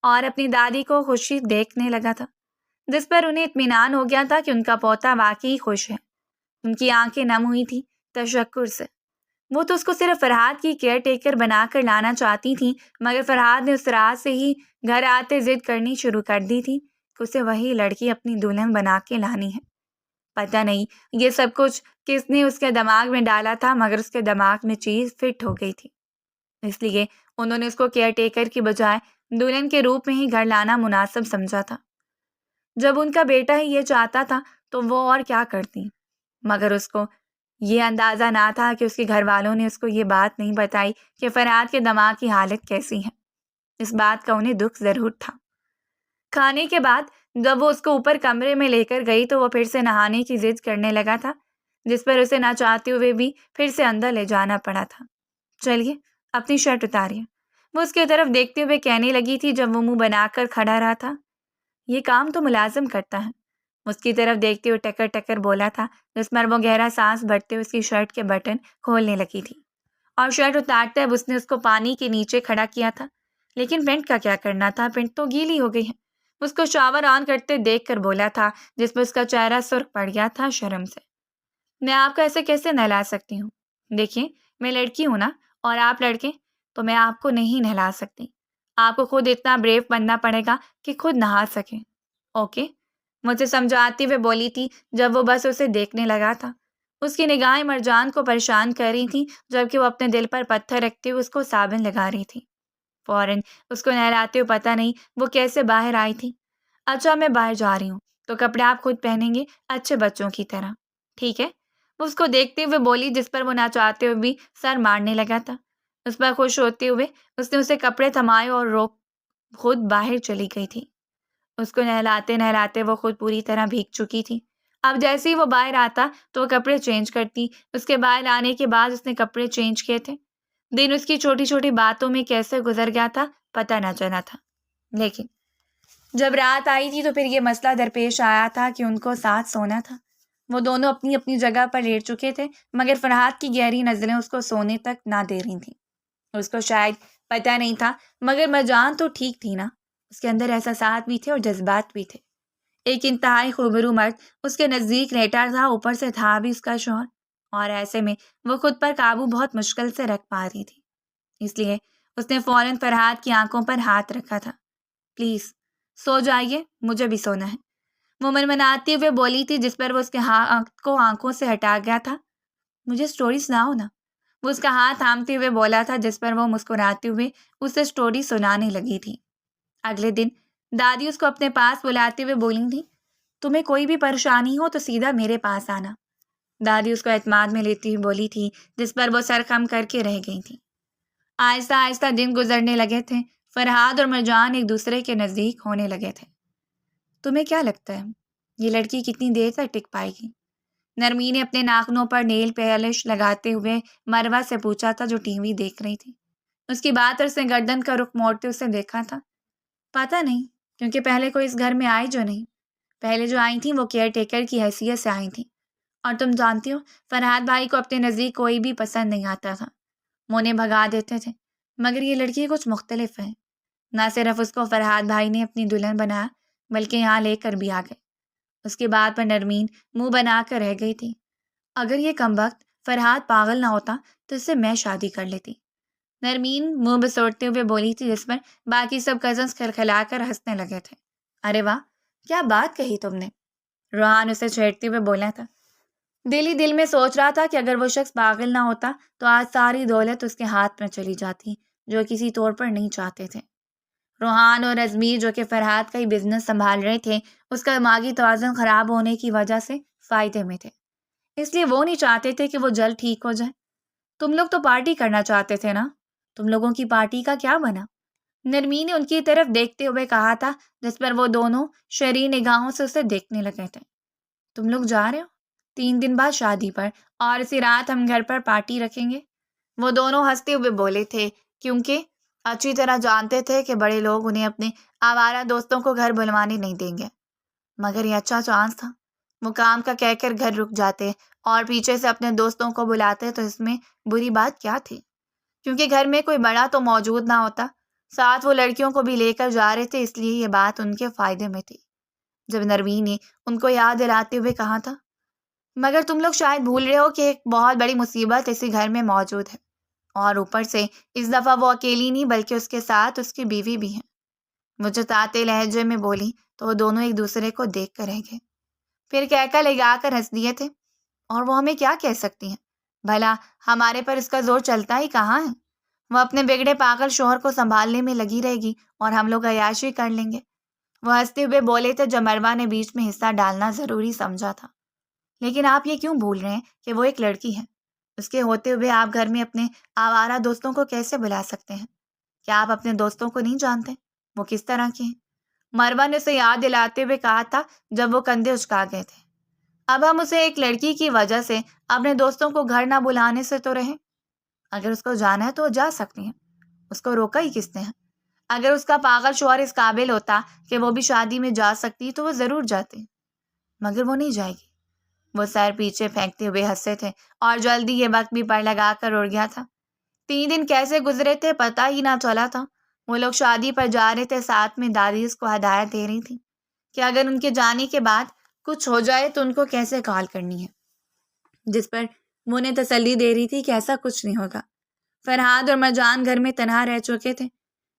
اور اپنی دادی کو خوشی دیکھنے لگا تھا، جس پر انہیں اطمینان ہو گیا تھا کہ ان کا پوتا واقعی خوش ہے۔ ان کی آنکھیں نم ہوئی تھیں تشکر سے۔ وہ تو اس کو صرف فرحاد کی کیئر ٹیکر بنا کر لانا چاہتی تھیں، مگر فرحاد نے اس رات سے ہی گھر آتے ضد کرنی شروع کر دی تھی کہ اسے وہی لڑکی اپنی دلہن بنا کے لانی ہے۔ پتہ نہیں یہ سب کچھ کس نے اس کے دماغ میں ڈالا تھا، مگر اس کے دماغ میں چیز فٹ ہو گئی تھی، اس لیے انہوں نے اس کو کیئر ٹیکر کی بجائے دلہن کے روپ میں ہی گھر لانا مناسب سمجھا تھا۔ جب ان کا بیٹا ہی یہ چاہتا تھا تو وہ اور کیا کرتی، مگر اس کو یہ اندازہ نہ تھا کہ اس کے گھر والوں نے اس کو یہ بات نہیں بتائی کہ فرحاد کے دماغ کی حالت کیسی ہے۔ اس بات کا انہیں دکھ ضرور تھا۔ کھانے کے بعد جب وہ اس کو اوپر کمرے میں لے کر گئی تو وہ پھر سے نہانے کی ضد کرنے لگا تھا، جس پر اسے نہ چاہتے ہوئے بھی پھر سے اندر لے جانا پڑا تھا۔ چلیے اپنی شرٹ اتاریے، وہ اس کی طرف دیکھتے ہوئے کہنے لگی تھی جب وہ منہ بنا کر کھڑا رہا تھا۔ یہ کام تو ملازم کرتا ہے، اس کی طرف دیکھتے ہوئے ٹکر ٹکر بولا تھا، جس پر وہ گہرا سانس بھرتے ہوئے اس کی شرٹ کے بٹن کھولنے لگی تھی، اور شرٹ اتارتے اب اس نے اس کو پانی کے نیچے کھڑا کیا تھا۔ لیکن پینٹ کا کیا کرنا تھا، پینٹ تو گیلی ہو گئی ہے، اس کو شاور آن کرتے دیکھ کر بولا تھا، جس پر اس کا چہرہ سرخ پڑ گیا تھا شرم سے۔ میں آپ کو ایسے کیسے نہلا سکتی ہوں؟ دیکھیں میں لڑکی ہوں نا، اور آپ لڑکے، تو میں آپ کو نہیں نہلا سکتی۔ آپ کو خود اتنا بریو بننا پڑے گا کہ خود نہا سکیں۔ اوکے، مجھے سمجھاتے ہوئے بولی تھی جب وہ بس اسے دیکھنے لگا تھا۔ اس کی نگاہیں مرجان کو پریشان کر رہی تھیں، جبکہ وہ اپنے دل پر پتھر رکھتے ہوئے اس کو صابن لگا رہی تھی۔ فوراً اس کو نہلاتے ہوئے پتہ نہیں وہ کیسے باہر آئی تھی۔ اچھا میں باہر جا رہی ہوں تو کپڑے آپ خود پہنیں گے، اچھے بچوں کی طرح، ٹھیک ہے؟ وہ اس کو دیکھتے ہوئے بولی، جس پر وہ نہ چاہتے ہوئے بھی سر مارنے لگا تھا۔ اس پر خوش ہوتے ہوئے اس نے اسے کپڑے تھمائے اور روک خود باہر چلی گئی تھی۔ اس کو نہلاتے نہلاتے وہ خود پوری طرح بھیگ چکی تھی۔ اب جیسے ہی وہ باہر آتا تو وہ کپڑے چینج کرتی۔ اس کے باہر آنے کے بعد اس نے کپڑے چینج کیے تھے۔ دن اس کی چھوٹی چھوٹی باتوں میں کیسے گزر گیا تھا پتہ نہ چلا تھا، لیکن جب رات آئی تھی تو پھر یہ مسئلہ درپیش آیا تھا کہ ان کو ساتھ سونا تھا۔ وہ دونوں اپنی اپنی جگہ پر لیٹ چکے تھے، مگر فرحاد کی گہری نظریں اس کو سونے تک نہ دے رہی تھیں۔ اس کو شاید پتہ نہیں تھا، مگر مرجان تو ٹھیک تھی نا، اس کے اندر احساسات بھی تھے اور جذبات بھی تھے۔ ایک انتہائی خوبرو مرد اس کے نزدیک لیٹا تھا، اوپر سے تھا بھی اس کا شوہر، اور ایسے میں وہ خود پر قابو بہت مشکل سے رکھ پا رہی تھی۔ اس لیے اس نے فوراً فرحاد کی آنکھوں پر ہاتھ رکھا تھا۔ پلیز سو جائیے، مجھے بھی سونا ہے، وہ منمناتی ہوئے بولی تھی، جس پر وہ اس کے ہاتھ کو آنکھوں سے ہٹا گیا تھا۔ مجھے سٹوری سناؤ نا، وہ اس کا ہاتھ تھامتے ہوئے بولا تھا، جس پر وہ مسکراتے ہوئے اسے سٹوری سنانے لگی تھی۔ اگلے دن دادی اس کو اپنے پاس بلاتے ہوئے بولی تھی، تمہیں کوئی بھی پریشانی ہو تو سیدھا میرے پاس آنا۔ دادی اس کو اعتماد میں لیتی ہوئی بولی تھی، جس پر وہ سر خم کر کے رہ گئی تھی۔ آہستہ آہستہ دن گزرنے لگے تھے۔ فرحاد اور مرجان ایک دوسرے کے نزدیک ہونے لگے تھے۔ تمہیں کیا لگتا ہے یہ لڑکی کتنی دیر تک ٹک پائے گی؟ نرمی نے اپنے ناخنوں پر نیل پالش لگاتے ہوئے مروہ سے پوچھا تھا، جو ٹی وی دیکھ رہی تھی۔ اس کی بات اور اس نے گردن کا رخ موڑتے اسے دیکھا تھا۔ پتہ نہیں، کیونکہ پہلے کوئی اس گھر میں آئی جو نہیں۔ پہلے جو آئی تھیں وہ کیئر ٹیکر کی حیثیت سے آئی تھیں، اور تم جانتی ہو فرحاد بھائی کو اپنے نزدیک کوئی بھی پسند نہیں آتا تھا، وہ انہیں بھگا دیتے تھے۔ مگر یہ لڑکی کچھ مختلف ہے۔ نہ صرف اس کو فرحاد بھائی نے اپنی دلہن بنایا، بلکہ یہاں لے کر بھی آ گئے۔ اس کی بات پر نرمین منہ بنا کر رہ گئی تھی۔ اگر یہ کمبخت فرحاد پاگل نہ ہوتا تو اس سے میں شادی کر لیتی، نرمین منہ بسوڑتے ہوئے بولی تھی، جس پر باقی سب کزنس کھلکھلا کر ہنسنے لگے تھے۔ ارے واہ، کیا بات کہی تم نے، روحان اسے چھیڑتے ہوئے بولا تھا۔ دل ہی دل میں سوچ رہا تھا کہ اگر وہ شخص پاگل نہ ہوتا تو آج ساری دولت اس کے ہاتھ میں چلی جاتی، جو کسی طور پر نہیں چاہتے تھے۔ روحان اور ازمیر، جو کہ فرحاد کا ہی بزنس سنبھال رہے تھے، اس کا دماغی توازن خراب ہونے کی وجہ سے فائدے میں تھے، اس لیے وہ نہیں چاہتے تھے کہ وہ جلد ٹھیک ہو جائے۔ تم لوگ تو پارٹی کرنا چاہتے تھے نا، تم لوگوں کی پارٹی کا کیا بنا؟ نرمی نے ان کی طرف دیکھتے ہوئے کہا تھا، جس پر وہ دونوں شریر نگاہوں سے اسے دیکھنے لگے تھے۔ تم لوگ جا رہے ہو 3 دن بعد شادی پر، اور اسی رات ہم گھر پر پارٹی رکھیں گے؟ وہ دونوں ہنستے ہوئے بولے تھے، کیونکہ اچھی طرح جانتے تھے کہ بڑے لوگ انہیں اپنے آوارہ دوستوں کو گھر بلوانے نہیں دیں گے۔ مگر یہ اچھا چانس تھا، وہ کام کا کہہ کر گھر رک جاتے اور پیچھے سے اپنے دوستوں کو بلاتے تو اس میں بری بات کیا تھی؟ کیونکہ گھر میں کوئی بڑا تو موجود نہ ہوتا، ساتھ وہ لڑکیوں کو بھی لے کر جا رہے تھے، اس لیے یہ بات ان کے فائدے میں تھی۔ جب نرمی نے ان کو یاد دلاتے ہوئے کہا تھا، مگر تم لوگ شاید بھول رہے ہو کہ ایک بہت بڑی مصیبت اسی گھر میں موجود ہے، اور اوپر سے اس دفعہ وہ اکیلی نہیں بلکہ اس کے ساتھ اس کی بیوی بھی ہے۔ وہ چتاتے لہجے میں بولی تو وہ دونوں ایک دوسرے کو دیکھ کر رہ گئے، پھر کہکا لگا کر ہنس دیے تھے۔ اور وہ ہمیں کیا کہہ سکتی ہیں؟ بھلا ہمارے پر اس کا زور چلتا ہی کہاں ہے؟ وہ اپنے بگڑے پاگل شوہر کو سنبھالنے میں لگی رہے گی اور ہم لوگ عیاشی کر لیں گے۔ وہ ہنستے ہوئے بولے تھے جب مروہ نے بیچ میں حصہ ڈالنا ضروری سمجھا تھا۔ لیکن آپ یہ کیوں بھول رہے ہیں کہ وہ ایک لڑکی ہے؟ اس کے ہوتے ہوئے آپ گھر میں اپنے آوارہ دوستوں کو کیسے بلا سکتے ہیں؟ کیا آپ اپنے دوستوں کو نہیں جانتے؟ وہ کس طرح کے ہیں؟ مروہ نے اسے یاد دلاتے ہوئے کہا تھا جب وہ کندھے اچکا گئے تھے۔ اب ہم اسے ایک لڑکی کی وجہ سے اپنے دوستوں کو گھر نہ بلانے سے تو رہے۔ اگر اس کو جانا ہے تو وہ جا سکتی ہیں، اس کو روکا ہی کس نے ہے؟ اگر اس کا پاگل شوہر اس قابل ہوتا کہ وہ بھی شادی میں جا سکتی تو وہ ضرور جاتے، مگر وہ نہیں جائے گی۔ وہ سر پیچھے پھینکتے ہوئے ہنسے تھے اور جلدی یہ وقت بھی پر لگا کر اڑ گیا تھا۔ 3 دن کیسے گزرے تھے پتہ ہی نہ چلا تھا۔ وہ لوگ شادی پر جا رہے تھے، ساتھ میں دادی اس کو ہدایت دے رہی تھی کہ اگر ان کے جانے کے بعد کچھ ہو جائے تو ان کو کیسے کال کرنی ہے، جس پر وہ انہیں تسلی دے رہی تھی کہ ایسا کچھ نہیں ہوگا۔ فرحاد اور مرجان گھر میں تنہا رہ چکے تھے۔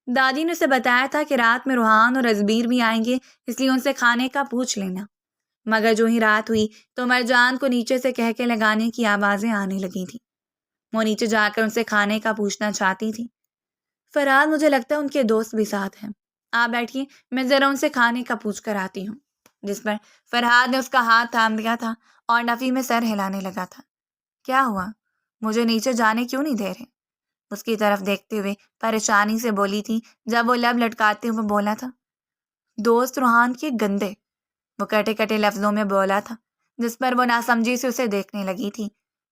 دادی نے اسے بتایا تھا کہ رات میں روحان اور ازمیر بھی آئیں گے، اس لیے ان سے کھانے کا پوچھ لینا۔ مگر جو ہی رات ہوئی تو مرجان کو نیچے سے کہہ کے لگانے کی آوازیں آنے لگی تھیں۔ وہ نیچے جا کر ان سے کھانے کا پوچھنا چاہتی تھی۔ فرحاد مجھے لگتا ہے ان کے دوست بھی ساتھ ہیں، آپ بیٹھیے، میں ذرا ان سے کھانے کا پوچھ کر آتی ہوں۔ جس پر فرحاد نے اس کا ہاتھ تھام دیا تھا اور نفی میں سر ہلانے لگا تھا۔ کیا ہوا؟ مجھے نیچے جانے کیوں نہیں دے رہے؟ اس کی طرف دیکھتے ہوئے پریشانی سے بولی تھی جب وہ لب لٹکاتے ہوئے بولا تھا، دوست روحان کے گندے۔ وہ کٹے کٹے لفظوں میں بولا تھا، جس پر وہ ناسمجھی سے اسے دیکھنے لگی تھی۔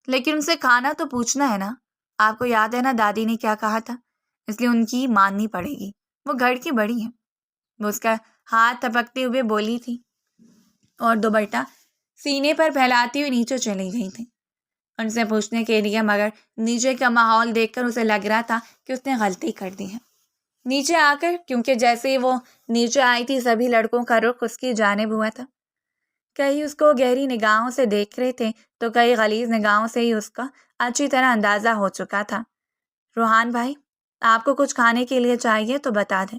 لیکن ان سے کھانا تو پوچھنا ہے نا، آپ کو یاد ہے نا دادی نے کیا کہا تھا، اس لیے ان کی ماننی پڑے گی، وہ گھر کی بڑی ہیں۔ وہ اس کا ہاتھ تھپکتے ہوئے بولی تھی اور دوپٹہ سینے پر پھیلاتی ہوئی نیچے چلی گئی تھی ان سے پوچھنے کے لیے، مگر نیچے کا ماحول دیکھ کر اسے لگ رہا تھا کہ اس نے غلطی کر دی ہے۔ نیچے آ کر، کیونکہ جیسے ہی وہ نیچے آئی تھی سبھی لڑکوں کا رخ اس کی جانب ہوا تھا۔ کئی اس کو گہری نگاہوں سے دیکھ رہے تھے تو کئی غلیظ نگاہوں سے ہی اس کا اچھی طرح اندازہ ہو چکا تھا۔ روحان بھائی، آپ کو کچھ کھانے کے لیے چاہیے تو بتا دیں،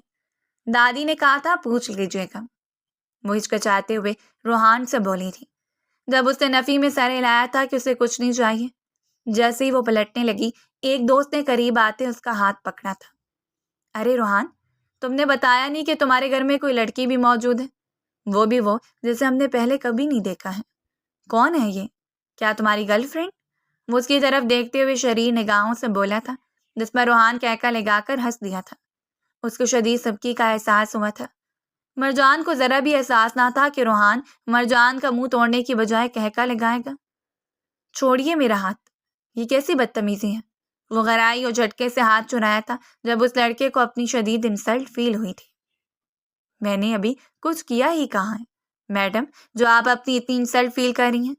دادی نے کہا تھا پوچھ لیجیے گا۔ وہ ہچکچاتے ہوئے روحان سے بولی تھی جب اس نے نفی میں سر ہلایا تھا کہ اسے کچھ نہیں چاہیے۔ جیسے ہی وہ پلٹنے لگی، ایک دوست نے قریب آتے اس کا ہاتھ پکڑا تھا۔ ارے روحان، تم نے بتایا نہیں کہ تمہارے گھر میں کوئی لڑکی بھی موجود ہے، وہ بھی وہ جسے ہم نے پہلے کبھی نہیں دیکھا ہے۔ کون ہے یہ؟ کیا تمہاری گرل فرینڈ؟ وہ اس کی طرف دیکھتے ہوئے شریر نگاہوں سے بولا تھا، جس پر روحان کہکا لگا کر ہنس دیا تھا۔ اس کو شدید سبکی کا احساس ہوا تھا۔ مرجان کو ذرا بھی احساس نہ تھا کہ روحان مرجان کا منہ توڑنے کی بجائے کہکا لگائے گا۔ چھوڑیے میرا ہاتھ، یہ کیسی بدتمیزی ہے؟ وہ غرائی اور جھٹکے سے ہاتھ چرایا تھا جب اس لڑکے کو اپنی شدید انسلٹ فیل ہوئی تھی۔ میں نے ابھی کچھ کیا ہی کہا ہے میڈم جو آپ اپنی اتنی انسلٹ فیل کر رہی ہیں؟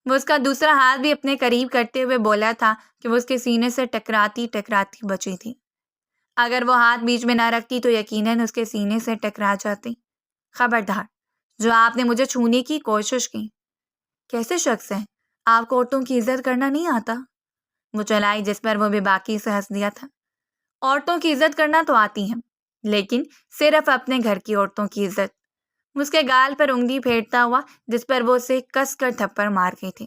وہ اس کا دوسرا ہاتھ بھی اپنے قریب کرتے ہوئے بولا تھا کہ وہ اس کے سینے سے ٹکراتی ٹکراتی بچی تھی۔ اگر وہ ہاتھ بیچ میں نہ رکھتی تو یقیناً اس کے سینے سے ٹکرا جاتی۔ خبردار جو آپ نے مجھے چھونے کی کوشش کی۔ کیسے شخص ہیں آپ کو عورتوں کی عزت کرنا نہیں آتا؟ وہ چلائی، جس پر وہ بے باکی سے ہنس دیا تھا۔ عورتوں کی عزت کرنا تو آتی ہے، لیکن صرف اپنے گھر کی عورتوں کی عزت۔ اس کے گال پر انگلی پھیرتا ہوا، جس پر وہ اسے کس کر تھپڑ مار گئی تھی۔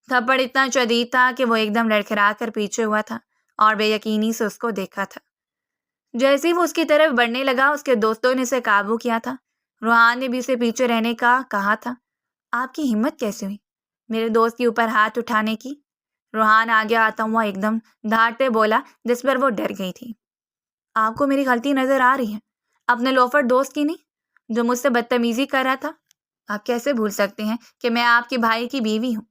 تھپڑ اتنا شدید تھا کہ وہ ایک دم لڑکھڑا کر پیچھے ہوا تھا اور بے یقینی سے اس کو دیکھا تھا۔ جیسے ہی وہ اس کی طرف بڑھنے لگا، اس کے دوستوں نے اسے قابو کیا تھا۔ روحان نے بھی اسے پیچھے رہنے کا کہا تھا۔ آپ کی ہمت کیسے ہوئی میرے دوست کے اوپر ہاتھ اٹھانے کی؟ روحان آگے آتا ہوا ایک دم دھاڑتے بولا، جس پر وہ ڈر گئی تھی۔ آپ کو میری غلطی نظر آ رہی ہے، اپنے لوفر دوست کی نہیں جو مجھ سے بدتمیزی کر رہا تھا؟ آپ کیسے بھول سکتے ہیں کہ میں آپ کے بھائی کی بیوی ہوں،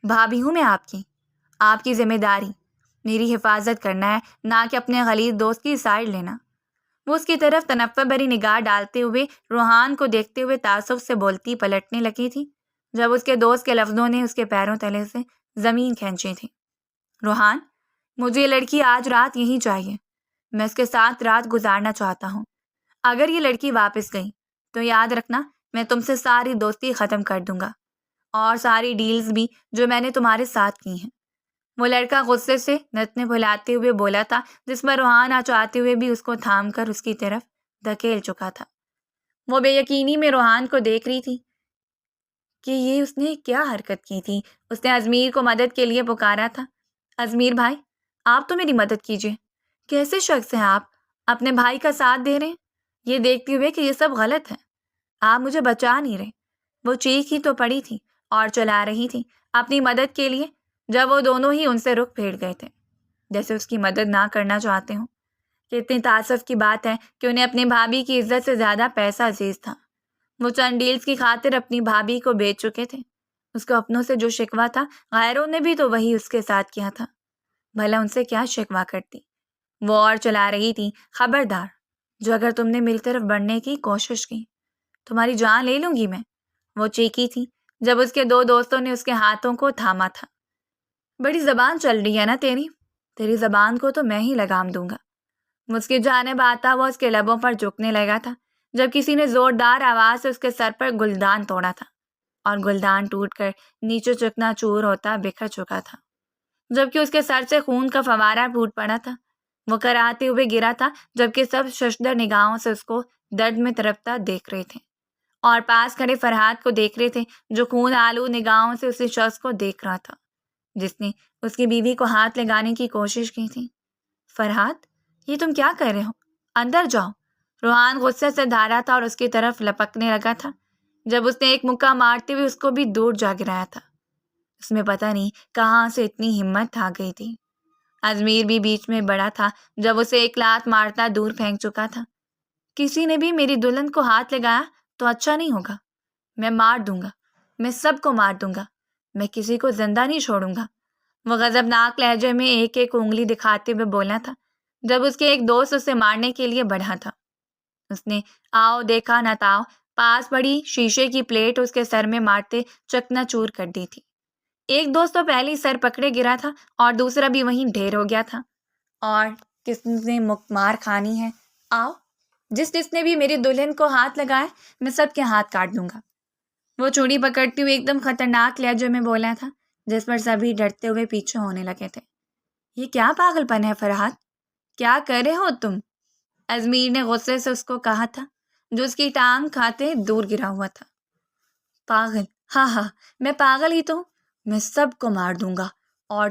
بھابھی ہوں میں آپ کی ذمہ داری میری حفاظت کرنا ہے، نہ کہ اپنے غلیظ دوست کی سائڈ لینا۔ وہ اس کی طرف تنفر بھری نگاہ ڈالتے ہوئے روحان کو دیکھتے ہوئے تعصب سے بولتی پلٹنے لگی تھی جب اس کے دوست کے لفظوں نے اس کے پیروں تلے سے زمین کھینچی تھی۔ روحان، مجھے یہ لڑکی آج رات یہیں چاہیے، میں اس کے ساتھ رات گزارنا چاہتا ہوں۔ اگر یہ لڑکی واپس گئی تو یاد رکھنا میں تم سے ساری دوستی ختم کر دوں گا اور ساری ڈیلز بھی جو میں نے تمہارے ساتھ کی ہیں۔ وہ لڑکا غصے سے نتنے بھلاتے ہوئے بولا تھا، جس پر روحان چاہتے ہوئے بھی اس کو تھام کر اس کی طرف دھکیل چکا تھا۔ وہ بے یقینی میں روحان کو دیکھ رہی تھی کہ یہ اس نے کیا حرکت کی تھی۔ اس نے ازمیر کو مدد کے لیے پکارا تھا۔ ازمیر بھائی، آپ تو میری مدد کیجیے۔ کیسے شخص ہیں آپ اپنے بھائی کا ساتھ دے رہے ہیں، یہ دیکھتے ہوئے کہ یہ سب غلط ہے۔ آپ مجھے بچا نہیں رہے۔ وہ چیخی تو پڑی تھی اور چلا رہی تھی اپنی مدد کے لیے، جب وہ دونوں ہی ان سے رخ پھیر گئے تھے، جیسے اس کی مدد نہ کرنا چاہتے ہوں۔ کتنی تاسف کی بات ہے کہ انہیں اپنی بھابھی کی عزت سے زیادہ پیسہ عزیز تھا۔ وہ چند ڈیلز کی خاطر اپنی بھابھی کو بیچ چکے تھے۔ اس کو اپنوں سے جو شکوہ تھا، غیروں نے بھی تو وہی اس کے ساتھ کیا تھا۔ بھلا ان سے کیا شکوہ کرتی؟ وہ اور چلا رہی تھی، خبردار، جو اگر تم نے میری طرف بڑھنے کی کوشش کی، تمہاری جان لے لوں گی میں۔ وہ چیخی تھی جب اس کے دو دوستوں نے اس کے ہاتھوں کو تھاما تھا۔ بڑی زبان چل رہی ہے نا تیری زبان کو تو میں ہی لگام دوں گا۔ اس کی جانب آتا ہوا اس کے لبوں پر جھکنے لگا تھا جب کسی نے زوردار آواز سے اس کے سر پر گلدان توڑا تھا، اور گلدان ٹوٹ کر نیچے چکنا چور ہوتا بکھر چکا تھا، جبکہ اس کے سر سے خون کا فوارہ پھوٹ پڑا تھا۔ وہ کراتے ہوئے گرا تھا جبکہ سب ششدر نگاہوں سے اس کو درد میں تڑپتا دیکھ رہے تھے، اور پاس کھڑے فرحات کو دیکھ رہے تھے جو خون آلو نگاہوں سے اسی شخص کو دیکھ رہا تھا جس نے اس کی بیوی کو ہاتھ لگانے کی کوشش کی تھی۔ فرحات، یہ تم کیا کر رہے ہو؟ اندر جاؤ۔ روحان غصے سے دھارا تھا اور اس کی طرف لپکنے لگا تھا جب اس نے ایک مکہ مارتے ہوئے اس کو بھی دور جا گرایا تھا۔ اس میں پتہ نہیں کہاں سے اتنی ہمت آ گئی تھی۔ ازمیر بھی بیچ میں بڑا تھا جب اسے ایک لات مارتا دور پھینک چکا تھا۔ کسی نے بھی میری دلہن کو ہاتھ لگایا تو اچھا نہیں ہوگا۔ میں مار دوں گا، میں سب کو مار دوں گا، میں کسی کو زندہ نہیں چھوڑوں گا۔ وہ غضبناک لہجے میں ایک ایک انگلی دکھاتے ہوئے بولا تھا جب اس کے ایک دوست اسے مارنے کے لیے بڑھا تھا۔ اس نے آؤ دیکھا نہ تاؤ پاس پڑی شیشے کی پلیٹ اس کے سر میں مارتے چکنا چور کر دی تھی۔ ایک دوست تو پہلے ہی سر پکڑے گرا تھا اور دوسرا بھی وہیں ڈھیر ہو گیا تھا۔ اور کس نے مار کھانی ہے؟ آؤ، جس نے بھی میری دلہن کو ہاتھ لگائے میں سب کے ہاتھ کاٹ دوں گا۔ وہ چوڑی پکڑتی ہوئی ایک دم خطرناک لہجے میں بولا تھا جس پر سبھی ڈرتے ہوئے پیچھے ہونے لگے تھے۔ یہ کیا پاگل پن ہے فرحات؟ کیا کر رہے ہو تم؟ ازمیر نے غصے سے اس کو کہا تھا جو اس کی ٹانگ کھاتے دور گرا ہوا تھا۔ پاگل؟ ہاں، میں پاگل ہی تو ہوں۔ میں سب کو مار دوں گا، اور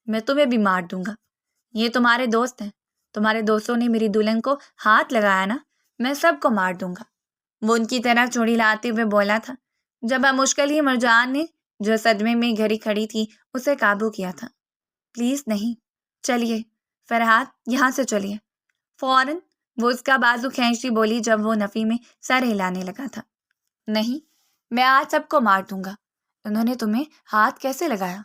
میں تمہیں بھی مار دوں گا۔ یہ تمہارے دوست ہیں، تمہارے دوستوں نے میری دلہن کو ہاتھ لگایا نا، میں سب کو مار دوں گا۔ وہ ان کی طرح چوڑی لاتے ہوئے بولا تھا جب بمشکل ہی مرجان نے جو صدمے میں گھڑی کھڑی تھی اسے قابو کیا تھا۔ پلیز نہیں، چلیے فرحات، یہاں سے چلیے۔ فوراً وہ اس کا بازو کھینچتی بولی جب وہ نفی میں سر ہلانے لگا تھا۔ نہیں، میں آج سب کو مار دوں گا۔ انہوں نے تمہیں ہاتھ کیسے لگایا؟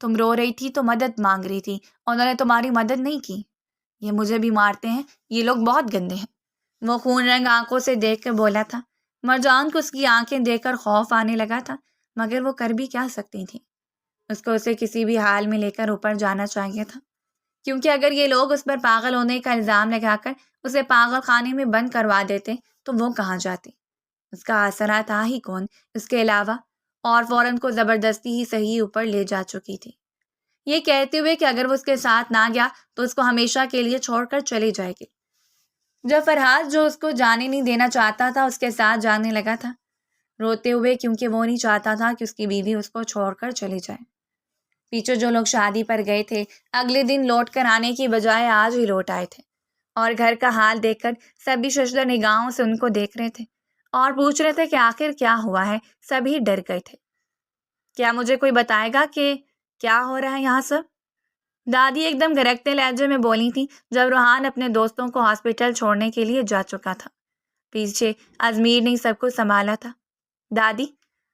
تم رو رہی تھی تو مدد مانگ رہی تھی، انہوں نے تمہاری مدد نہیں کی۔ یہ مجھے بھی مارتے ہیں، یہ لوگ بہت گندے ہیں۔ وہ خون رنگ آنکھوں سے دیکھ کر بولا تھا۔ مرجان کو اس کی آنکھیں دیکھ کر خوف آنے لگا تھا، مگر وہ کر بھی کیا سکتی تھی؟ اس کو اسے کسی بھی حال میں لے کر اوپر جانا چاہیے تھا، کیونکہ اگر یہ لوگ اس پر پاگل ہونے کا الزام لگا کر اسے پاگل خانے میں بند کروا دیتے تو وہ کہاں جاتی؟ اس کا آسرا تھا ہی کون اس کے علاوہ، اور فوراً کو زبردستی ہی صحیح اوپر لے جا چکی تھی، یہ کہتے ہوئے کہ اگر وہ اس کے ساتھ نہ گیا تو اس کو ہمیشہ کے لیے چھوڑ کر چلی جائے گی۔ جب فرحات جو اس کو جانے نہیں دینا چاہتا تھا اس کے ساتھ جانے لگا تھا، روتے ہوئے، کیونکہ وہ نہیں چاہتا تھا کہ اس کی بیوی اس کو چھوڑ کر چلی جائے۔ پیچھے جو لوگ شادی پر گئے تھے اگلے دن لوٹ کر آنے کی بجائے آج ہی لوٹ آئے تھے، اور گھر کا حال دیکھ کر سبھی ششدر نگاہوں سے ان کو دیکھ رہے تھے اور پوچھ رہے تھے کہ آخر کیا ہوا ہے۔ سبھی ڈر گئے تھے۔ کیا مجھے کوئی بتائے گا کہ کیا ہو رہا ہے یہاں سب؟ دادی ایک دم گرجتے لہجے میں بولی تھی جب روحان اپنے دوستوں کو ہاسپٹل چھوڑنے کے لیے جا چکا تھا۔ پیچھے ازمیر نے سب کو سنبھالا تھا۔ دادی،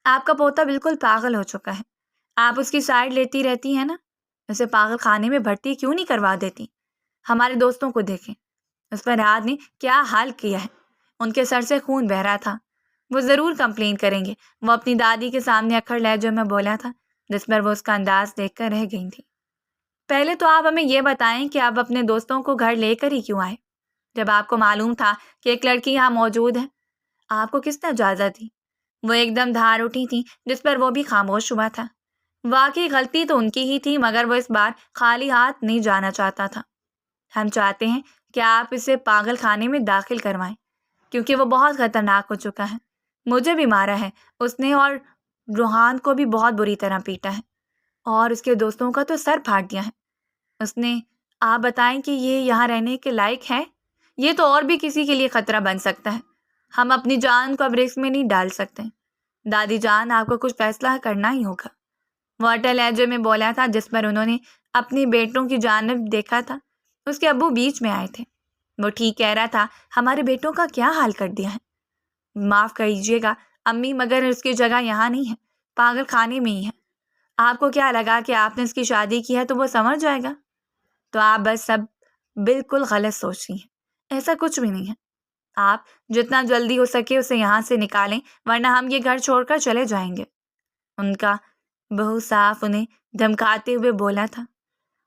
آپ کا پوتا بالکل پاگل ہو چکا ہے، آپ اس کی سائڈ لیتی رہتی ہیں نا، اسے پاگل خانے میں بھرتی کیوں نہیں کروا دیتی؟ ہمارے دوستوں کو دیکھیں، اس پر رات نے کیا حال کیا ہے، ان کے سر سے خون بہہ رہا تھا۔ وہ ضرور کمپلین کریں گے، وہ اپنی دادی کے سامنے اکھڑ لہجے میں بولا تھا جس پر وہ اس کا انداز دیکھ کر رہ گئی تھی۔ پہلے تو آپ ہمیں یہ بتائیں کہ آپ اپنے دوستوں کو گھر لے کر ہی کیوں آئے؟ جب آپ کو معلوم تھا کہ ایک لڑکی یہاں موجود ہے، آپ کو کس نے اجازت دی؟ وہ ایک دم دھار اٹھی تھی جس پر وہ بھی خاموش ہوا تھا۔ واقعی غلطی تو ان کی ہی تھی، مگر وہ اس بار خالی ہاتھ نہیں جانا چاہتا تھا۔ ہم چاہتے ہیں کہ آپ اسے پاگل خانے میں داخل کروائیں، کیونکہ وہ بہت خطرناک ہو چکا ہے۔ مجھے بھی مارا ہے اس نے، اور روحان کو بھی بہت بری طرح پیٹا ہے، اور اس کے دوستوں کا تو سر پھاڑ دیا ہے اس نے۔ آپ بتائیں کہ یہ یہاں رہنے کے لائق ہے؟ یہ تو اور بھی کسی کے لیے خطرہ بن سکتا ہے۔ ہم اپنی جان کو اب رسک میں نہیں ڈال سکتے۔ دادی جان، آپ کو کچھ فیصلہ کرنا ہی ہوگا، وہ اٹل لہجے میں بولا تھا جس پر انہوں نے اپنی بیٹوں کی جانب دیکھا تھا۔ اس کے ابو بیچ میں آئے تھے۔ وہ ٹھیک کہہ رہا تھا، ہمارے بیٹوں کا کیا حال کر دیا ہے۔ معاف کیجیے گا امی، مگر اس کی جگہ یہاں نہیں ہے، پاگل خانے میں ہی ہے۔ آپ کو کیا لگا کہ آپ نے اس کی شادی کی ہے تو وہ سمجھ جائے گا؟ تو آپ بس سب بالکل غلط سوچ رہی ہیں، ایسا کچھ بھی نہیں ہے۔ آپ جتنا جلدی ہو سکے اسے یہاں سے نکالیں، ورنہ ہم یہ گھر چھوڑ کر چلے جائیں گے۔ ان کا بہو صاف انہیں دھمکاتے ہوئے بولا تھا،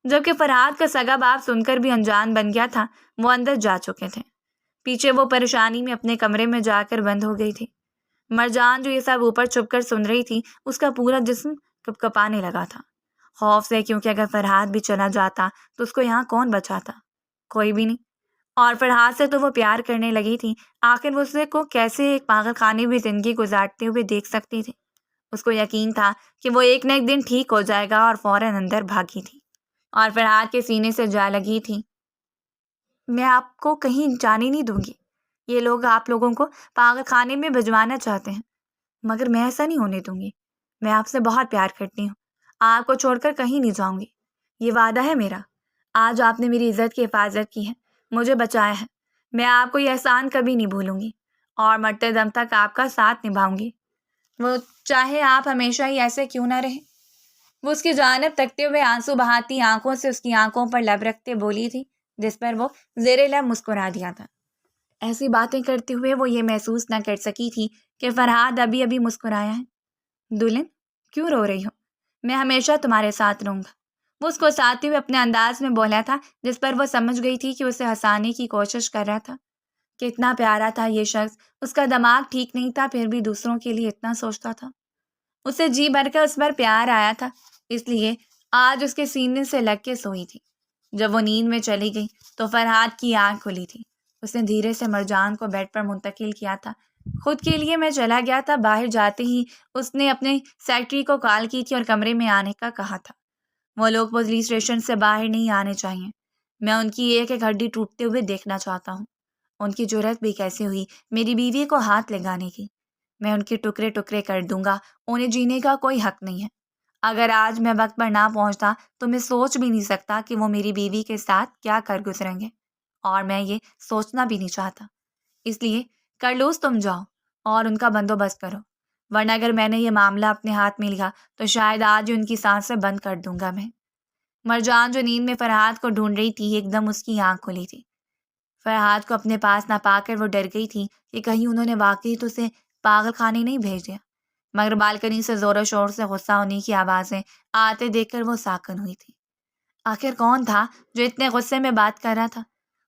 جبکہ فرحاد کا سگا باپ سن کر بھی انجان بن گیا تھا۔ وہ اندر جا چکے تھے۔ پیچھے وہ پریشانی میں اپنے کمرے میں جا کر بند ہو گئی تھی۔ مرجان جو یہ سب اوپر چھپ کر سن رہی تھی، اس کا پورا جسم کپکپانے لگا تھا، خوف سے، کیونکہ اگر فرحاد بھی چلا جاتا تو اس کو یہاں کون بچاتا؟ کوئی بھی نہیں۔ اور فرحاد سے تو وہ پیار کرنے لگی تھی، آخر وہ اسے کو کیسے ایک پاگل خانے میں زندگی گزارتے ہوئے دیکھ سکتی تھی؟ اس کو یقین تھا کہ وہ ایک نہ ایک دن ٹھیک ہو جائے گا، اور فوراً اندر بھاگی تھی اور فرحاد کے سینے سے جا لگی تھی۔ میں آپ کو کہیں جانے نہیں دوں گی۔ یہ لوگ آپ لوگوں کو پاگل خانے میں بھجوانا چاہتے ہیں، مگر میں ایسا نہیں ہونے دوں گی۔ میں آپ سے بہت پیار کرتی ہوں، آپ کو چھوڑ کر کہیں نہیں جاؤں گی، یہ وعدہ ہے میرا۔ آج آپ نے میری عزت کی حفاظت کی ہے، مجھے بچایا ہے، میں آپ کو یہ احسان کبھی نہیں بھولوں گی، اور مرتے دم تک آپ کا ساتھ نبھاؤں گی، وہ چاہے آپ ہمیشہ ہی ایسے کیوں نہ رہیں۔ وہ اس کی جانب تکتے ہوئے آنسو بہاتی آنکھوں سے اس کی آنکھوں پر لب رکھتے بولی تھی، جس پر وہ زیر لب مسکرا دیا تھا۔ ایسی باتیں کرتے ہوئے وہ یہ محسوس نہ کر سکی تھی کہ فرحاد ابھی ابھی مسکرایا ہے۔ دلہن، کیوں رو رہی ہو؟ میں ہمیشہ تمہارے ساتھ رہوں گا، وہ اس کو ہنساتے ہوئے اپنے انداز میں بولا تھا، جس پر وہ سمجھ گئی تھی کہ اسے ہنسانے کی کوشش کر رہا تھا۔ کتنا پیارا تھا یہ شخص، اس کا دماغ ٹھیک نہیں تھا، پھر بھی دوسروں کے لیے اتنا سوچتا تھا۔ اسے جی بھر کر اس پر پیار آیا تھا، اس لیے آج اس کے سینے سے لگ کے سوئی تھی۔ جب وہ نیند میں چلی گئی تو فرحاد کی آنکھ کھلی تھی۔ اس نے دھیرے سے مرجان کو بیڈ پر منتقل کیا تھا۔ خود کے لیے میں چلا گیا تھا۔ باہر جاتے ہی اس نے اپنے سیکرٹری کو کال کی تھی اور کمرے میں آنے کا کہا تھا۔ وہ لوگ پولیس اسٹیشن سے باہر نہیں آنے چاہیے، میں ان کی ایک ایک ہڈی ٹوٹتے ہوئے دیکھنا چاہتا ہوں۔ ان کی جرأت بھی کیسے ہوئی میری بیوی کو ہاتھ لگانے کی؟ میں ان کے ٹکڑے ٹکڑے کر دوں گا، انہیں جینے کا کوئی حق نہیں ہے۔ اگر آج میں وقت پر نہ پہنچتا تو میں سوچ بھی نہیں سکتا کہ وہ میری بیوی کے ساتھ کیا کر گزریں گے، اور میں یہ سوچنا بھی نہیں چاہتا۔ اس لیے کرلوس، تم جاؤ اور ان کا بندوبست کرو، ورنہ اگر میں نے یہ معاملہ اپنے ہاتھ میں لیا تو شاید آج ہی ان کی سانسیں بند کر دوں گا میں۔ مرجان جو نیند میں فرحاد کو ڈھونڈ رہی تھی، ایک دم اس کی آنکھ کھلی تھی۔ فرحاد کو اپنے پاس نہ پا کر وہ ڈر گئی تھی کہ کہیں انہوں نے واقعی تو اسے پاگل خانے نہیں بھیج دیا، مگر بالکنی سے زور و شور سے غصہ ہونے کی آوازیں آتے دیکھ کر وہ ساکن ہوئی تھی۔ آخر کون تھا جو اتنے غصے میں بات کر رہا تھا؟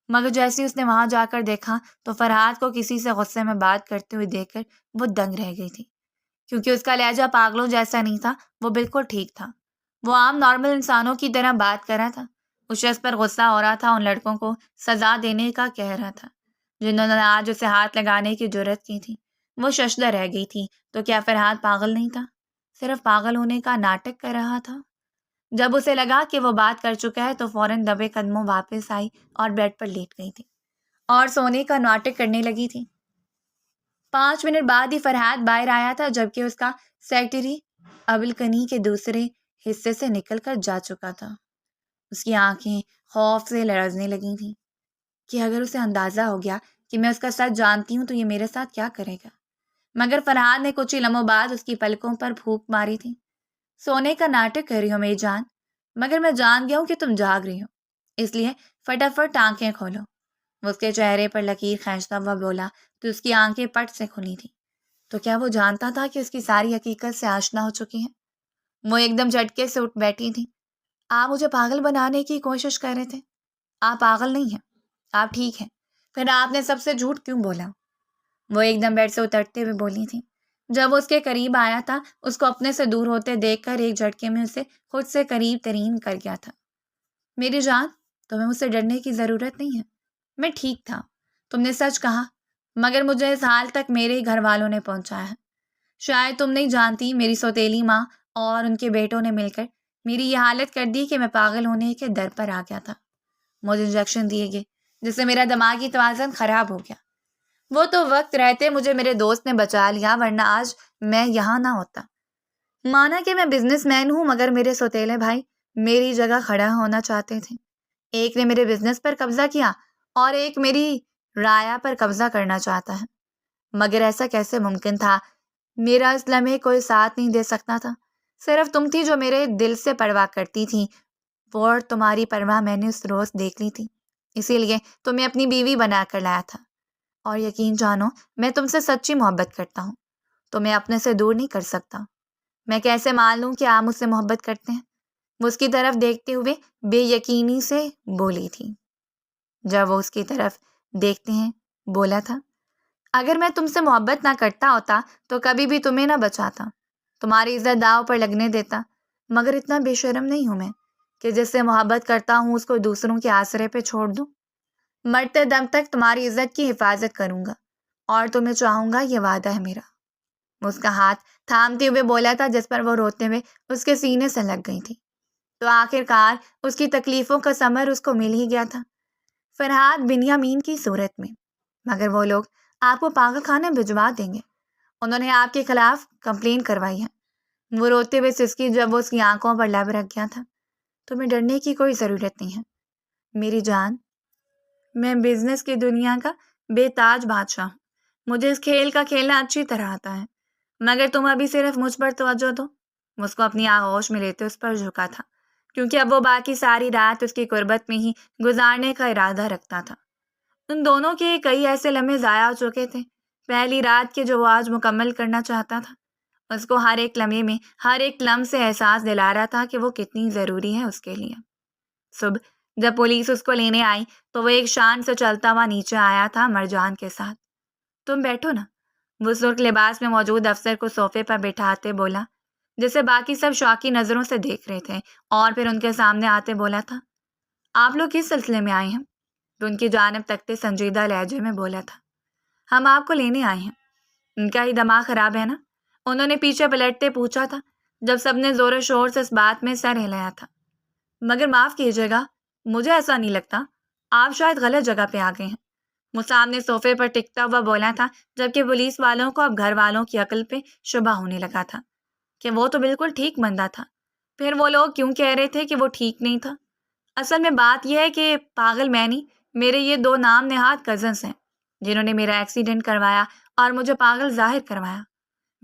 مگر جیسے اس نے وہاں جا کر دیکھا تو فرحاد کو کسی سے غصے میں بات کرتے ہوئے دیکھ کر وہ دنگ رہ گئی تھی، کیونکہ اس کا لہجہ پاگلوں جیسا نہیں تھا، وہ بالکل ٹھیک تھا۔ وہ عام نارمل انسانوں کی طرح بات کر رہا تھا۔ اس شخص پر غصہ ہو رہا تھا، ان لڑکوں کو سزا دینے کا کہہ رہا تھا جنہوں نے آج اسے ہاتھ لگانے کی جرأت کی تھی۔ وہ ششدر رہ گئی تھی۔ تو کیا فرحاد پاگل نہیں تھا، صرف پاگل ہونے کا ناٹک کر رہا تھا؟ جب اسے لگا کہ وہ بات کر چکا ہے تو فوراً دبے قدموں واپس آئی اور بیڈ پر لیٹ گئی تھی اور سونے کا ناٹک کرنے لگی تھی۔ 5 منٹ بعد ہی فرحاد باہر آیا تھا، جبکہ اس کا سیکرٹری ابلکنی کے دوسرے حصے سے نکل کر جا چکا تھا۔ اس کی آنکھیں خوف سے لرزنے لگی تھیں کہ اگر اسے اندازہ ہو گیا کہ میں اس کا سچ جانتی ہوں تو یہ میرے ساتھ کیا کرے گا۔ مگر فرحاد نے کچھ ہی لمحوں بعد اس کی پلکوں پر پھونک ماری تھی۔ سونے کا ناٹک کر رہی ہو میری جان، مگر میں جان گیا ہوں کہ تم جاگ رہی ہو، اس لیے فٹافٹ آنکھیں کھولو۔ وہ اس کے چہرے پر لکیر کھینچتا ہوا بولا تو اس کی آنکھیں پٹ سے کھلی تھیں۔ تو کیا وہ جانتا تھا کہ اس کی ساری حقیقت سے آشنا ہو چکی ہیں؟ وہ ایک دم جھٹکے سے اٹھ بیٹھی تھی۔ آپ مجھے پاگل بنانے کی کوشش کر رہے تھے؟ آپ پاگل نہیں ہیں، آپ ٹھیک ہیں، پھر آپ نے سب سے جھوٹ کیوں بولا؟ وہ ایک دم بیڈ سے اترتے ہوئے بولی تھی۔ جب وہ اس کے قریب آیا تھا، اس کو اپنے سے دور ہوتے دیکھ کر ایک جھٹکے میں اسے خود سے قریب ترین کر گیا تھا۔ میری جان، تمہیں مجھ سے ڈرنے کی ضرورت نہیں ہے، میں ٹھیک تھا، تم نے سچ کہا، مگر مجھے اس حال تک میرے ہی گھر والوں نے پہنچایا ہے۔ شاید تم نہیں جانتی، میری سوتیلی ماں اور ان کے بیٹوں نے مل کر میری یہ حالت کر دی کہ میں پاگل ہونے کے در پر آ گیا تھا۔ مجھے انجیکشن دیے گئے جس سے میرا دماغی توازن خراب ہو گیا۔ وہ تو وقت رہتے مجھے میرے دوست نے بچا لیا، ورنہ آج میں یہاں نہ ہوتا۔ مانا کہ میں بزنس مین ہوں، مگر میرے سوتیلے بھائی میری جگہ کھڑا ہونا چاہتے تھے۔ ایک نے میرے بزنس پر قبضہ کیا اور ایک میری رایا پر قبضہ کرنا چاہتا ہے۔ مگر ایسا کیسے ممکن تھا؟ میرا اس لمحے کوئی ساتھ نہیں دے سکتا تھا، صرف تم تھی جو میرے دل سے پرواہ کرتی تھی، اور تمہاری پرواہ میں نے اس روز دیکھ لی تھی، اسی لیے تمہیں اپنی بیوی بنا کر لایا تھا۔ اور یقین جانو، میں تم سے سچی محبت کرتا ہوں، تمہیں اپنے سے دور نہیں کر سکتا۔ میں کیسے مان لوں کہ آپ مجھ سے محبت کرتے ہیں؟ وہ اس کی طرف دیکھتے ہوئے بے یقینی سے بولی تھی۔ جب وہ اس کی طرف دیکھتے ہیں بولا تھا، اگر میں تم سے محبت نہ کرتا ہوتا تو کبھی بھی تمہیں نہ بچاتا، تمہاری عزت داؤ پر لگنے دیتا، مگر اتنا بے شرم نہیں ہوں میں کہ جس سے محبت کرتا ہوں اس کو دوسروں کے آسرے پہ چھوڑ دوں۔ مرتے دم تک تمہاری عزت کی حفاظت کروں گا اور تمہیں چاہوں گا، یہ وعدہ ہے میرا۔ اس کا ہاتھ تھامتے ہوئے بولا تھا، جس پر وہ روتے ہوئے اس کے سینے سے لگ گئی تھی۔ تو آخر کار اس کی تکلیفوں کا ثمر اس کو مل ہی گیا تھا، فرحات بنیامین کی صورت میں۔ مگر وہ لوگ آپ کو پاگل خانے بھجوا دیں گے، انہوں نے آپ کے خلاف کمپلین کروائی ہے۔ وہ روتے ہوئے سسکی جب وہ اس کی آنکھوں پر لب رکھ گیا تھا۔ تمہیں ڈرنے کی کوئی ضرورت نہیں ہے میری جان، میں بزنس کی دنیا کا بے تاج بادشاہ ہوں، مجھے اس کھیل کا کھیلنا اچھی طرح آتا ہے، مگر تم ابھی صرف مجھ پر توجہ دو۔ اس کو اپنی آغوش میں لیتے اس پر جھکا تھا، کیونکہ اب وہ باقی ساری رات اس کی قربت میں ہی گزارنے کا ارادہ رکھتا تھا۔ ان دونوں کے کئی ایسے لمحے ضائع ہو چکے تھے پہلی رات کے، جو وہ آج مکمل کرنا چاہتا تھا۔ اس کو ہر ایک لمحے میں، ہر ایک لمحے سے احساس دلا رہا تھا کہ وہ کتنی ضروری ہے اس کے لیے۔ صبح جب پولیس اس کو لینے آئی تو وہ ایک شان سے چلتا ہوا نیچے آیا تھا مرجان کے ساتھ۔ تم بیٹھو نا، وہ سرخ لباس میں موجود افسر کو صوفے پر بٹھاتے بولا، جسے باقی سب شوقی نظروں سے دیکھ رہے تھے، اور پھر ان کے سامنے آتے بولا تھا، آپ لوگ کس سلسلے میں آئے ہیں؟ تو ان کی جانب تکتے سنجیدہ لہجے میں بولا تھا، ہم آپ کو لینے آئے ہیں۔ ان کا ہی دماغ خراب ہے نا؟ انہوں نے پیچھے پلٹتے پوچھا تھا، جب سب نے زور و شور سے اس بات میں سر ہلایا تھا۔ مگر معاف کیجیے گا، مجھے ایسا نہیں لگتا، آپ شاید غلط جگہ پہ آ گئے ہیں۔ وہ سامنے صوفے پر ٹکتا ہوا بولا تھا، جبکہ پولیس والوں کو اب گھر والوں کی عقل پہ شبہ ہونے لگا تھا کہ وہ تو بالکل ٹھیک بندہ تھا، پھر وہ لوگ کیوں کہہ رہے تھے کہ وہ ٹھیک نہیں تھا؟ اصل میں بات یہ ہے کہ پاگل میں نہیں، میرے یہ دو نام نہاد کزنس ہیں جنہوں نے میرا ایکسیڈنٹ کروایا اور مجھے پاگل ظاہر کروایا،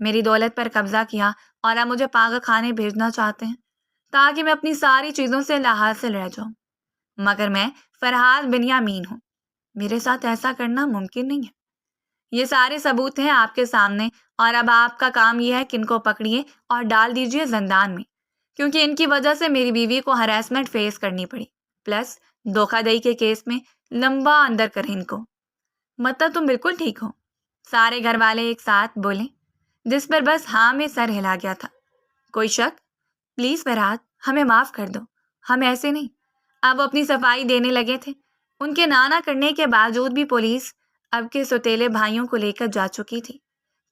میری دولت پر قبضہ کیا، اور اب مجھے پاگل خانے بھیجنا چاہتے ہیں تاکہ میں اپنی ساری چیزوں سے لاحاصل رہ جاؤں۔ مگر میں فرحات بنیامین ہوں، میرے ساتھ ایسا کرنا ممکن نہیں ہے۔ یہ سارے ثبوت ہیں آپ کے سامنے، اور اب آپ کا کام یہ ہے کہ ان کو پکڑیے اور ڈال دیجیے زندان میں، کیونکہ ان کی وجہ سے میری بیوی کو ہراسمنٹ فیس کرنی پڑی، پلس دھوکہ دہی کے کیس میں لمبا اندر کریں ان کو۔ مطلب تم بالکل ٹھیک ہو؟ سارے گھر والے ایک ساتھ بولے، جس پر بس ہاں میں سر ہلا گیا تھا۔ کوئی شک؟ پلیز فرحات، ہمیں معاف کر دو، ہم ایسے نہیں۔ اب وہ اپنی صفائی دینے لگے تھے۔ ان کے نانا کرنے کے باوجود بھی پولیس اب کے سوتیلے بھائیوں کو لے کر جا چکی تھی۔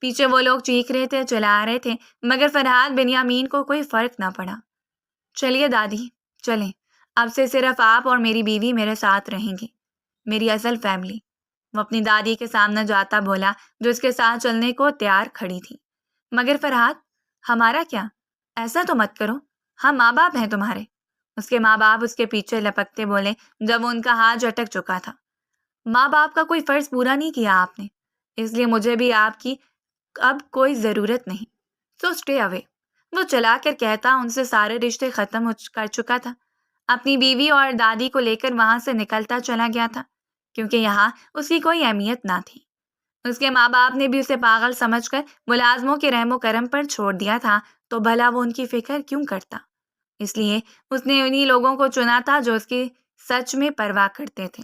پیچھے وہ لوگ چیخ رہے تھے، چلا رہے تھے، مگر فرحات بنیامین کو کوئی فرق نہ پڑا۔ چلیے دادی، چلیں، اب سے صرف آپ اور میری بیوی میرے ساتھ رہیں گی، میری اصل فیملی۔ وہ اپنی دادی کے سامنے جاتا بولا، جو اس کے ساتھ چلنے کو تیار کھڑی تھی۔ مگر فرحات، ہمارا کیا؟ ایسا تو مت کرو، ہم ماں باپ ہیں تمہارے۔ اس کے ماں باپ اس کے پیچھے لپکتے بولے جب وہ ان کا ہاتھ جھٹک چکا تھا۔ ماں باپ کا کوئی فرض پورا نہیں کیا آپ نے، اس لیے مجھے بھی آپ کی اب کوئی ضرورت نہیں، سو اسٹے اوے۔ وہ چلا کر کہتا ان سے سارے رشتے ختم کر چکا تھا، اپنی بیوی اور دادی کو لے کر وہاں سے نکلتا چلا گیا تھا، کیونکہ یہاں اس کی کوئی اہمیت نہ تھی۔ اس کے ماں باپ نے بھی اسے پاگل سمجھ کر ملازموں کے رحم و کرم پر چھوڑ دیا تھا، تو بھلا وہ ان کی فکر کیوں کرتا؟ اس لیے اس نے انہی لوگوں کو چنا تھا جو اس کی سچ میں پرواہ کرتے تھے۔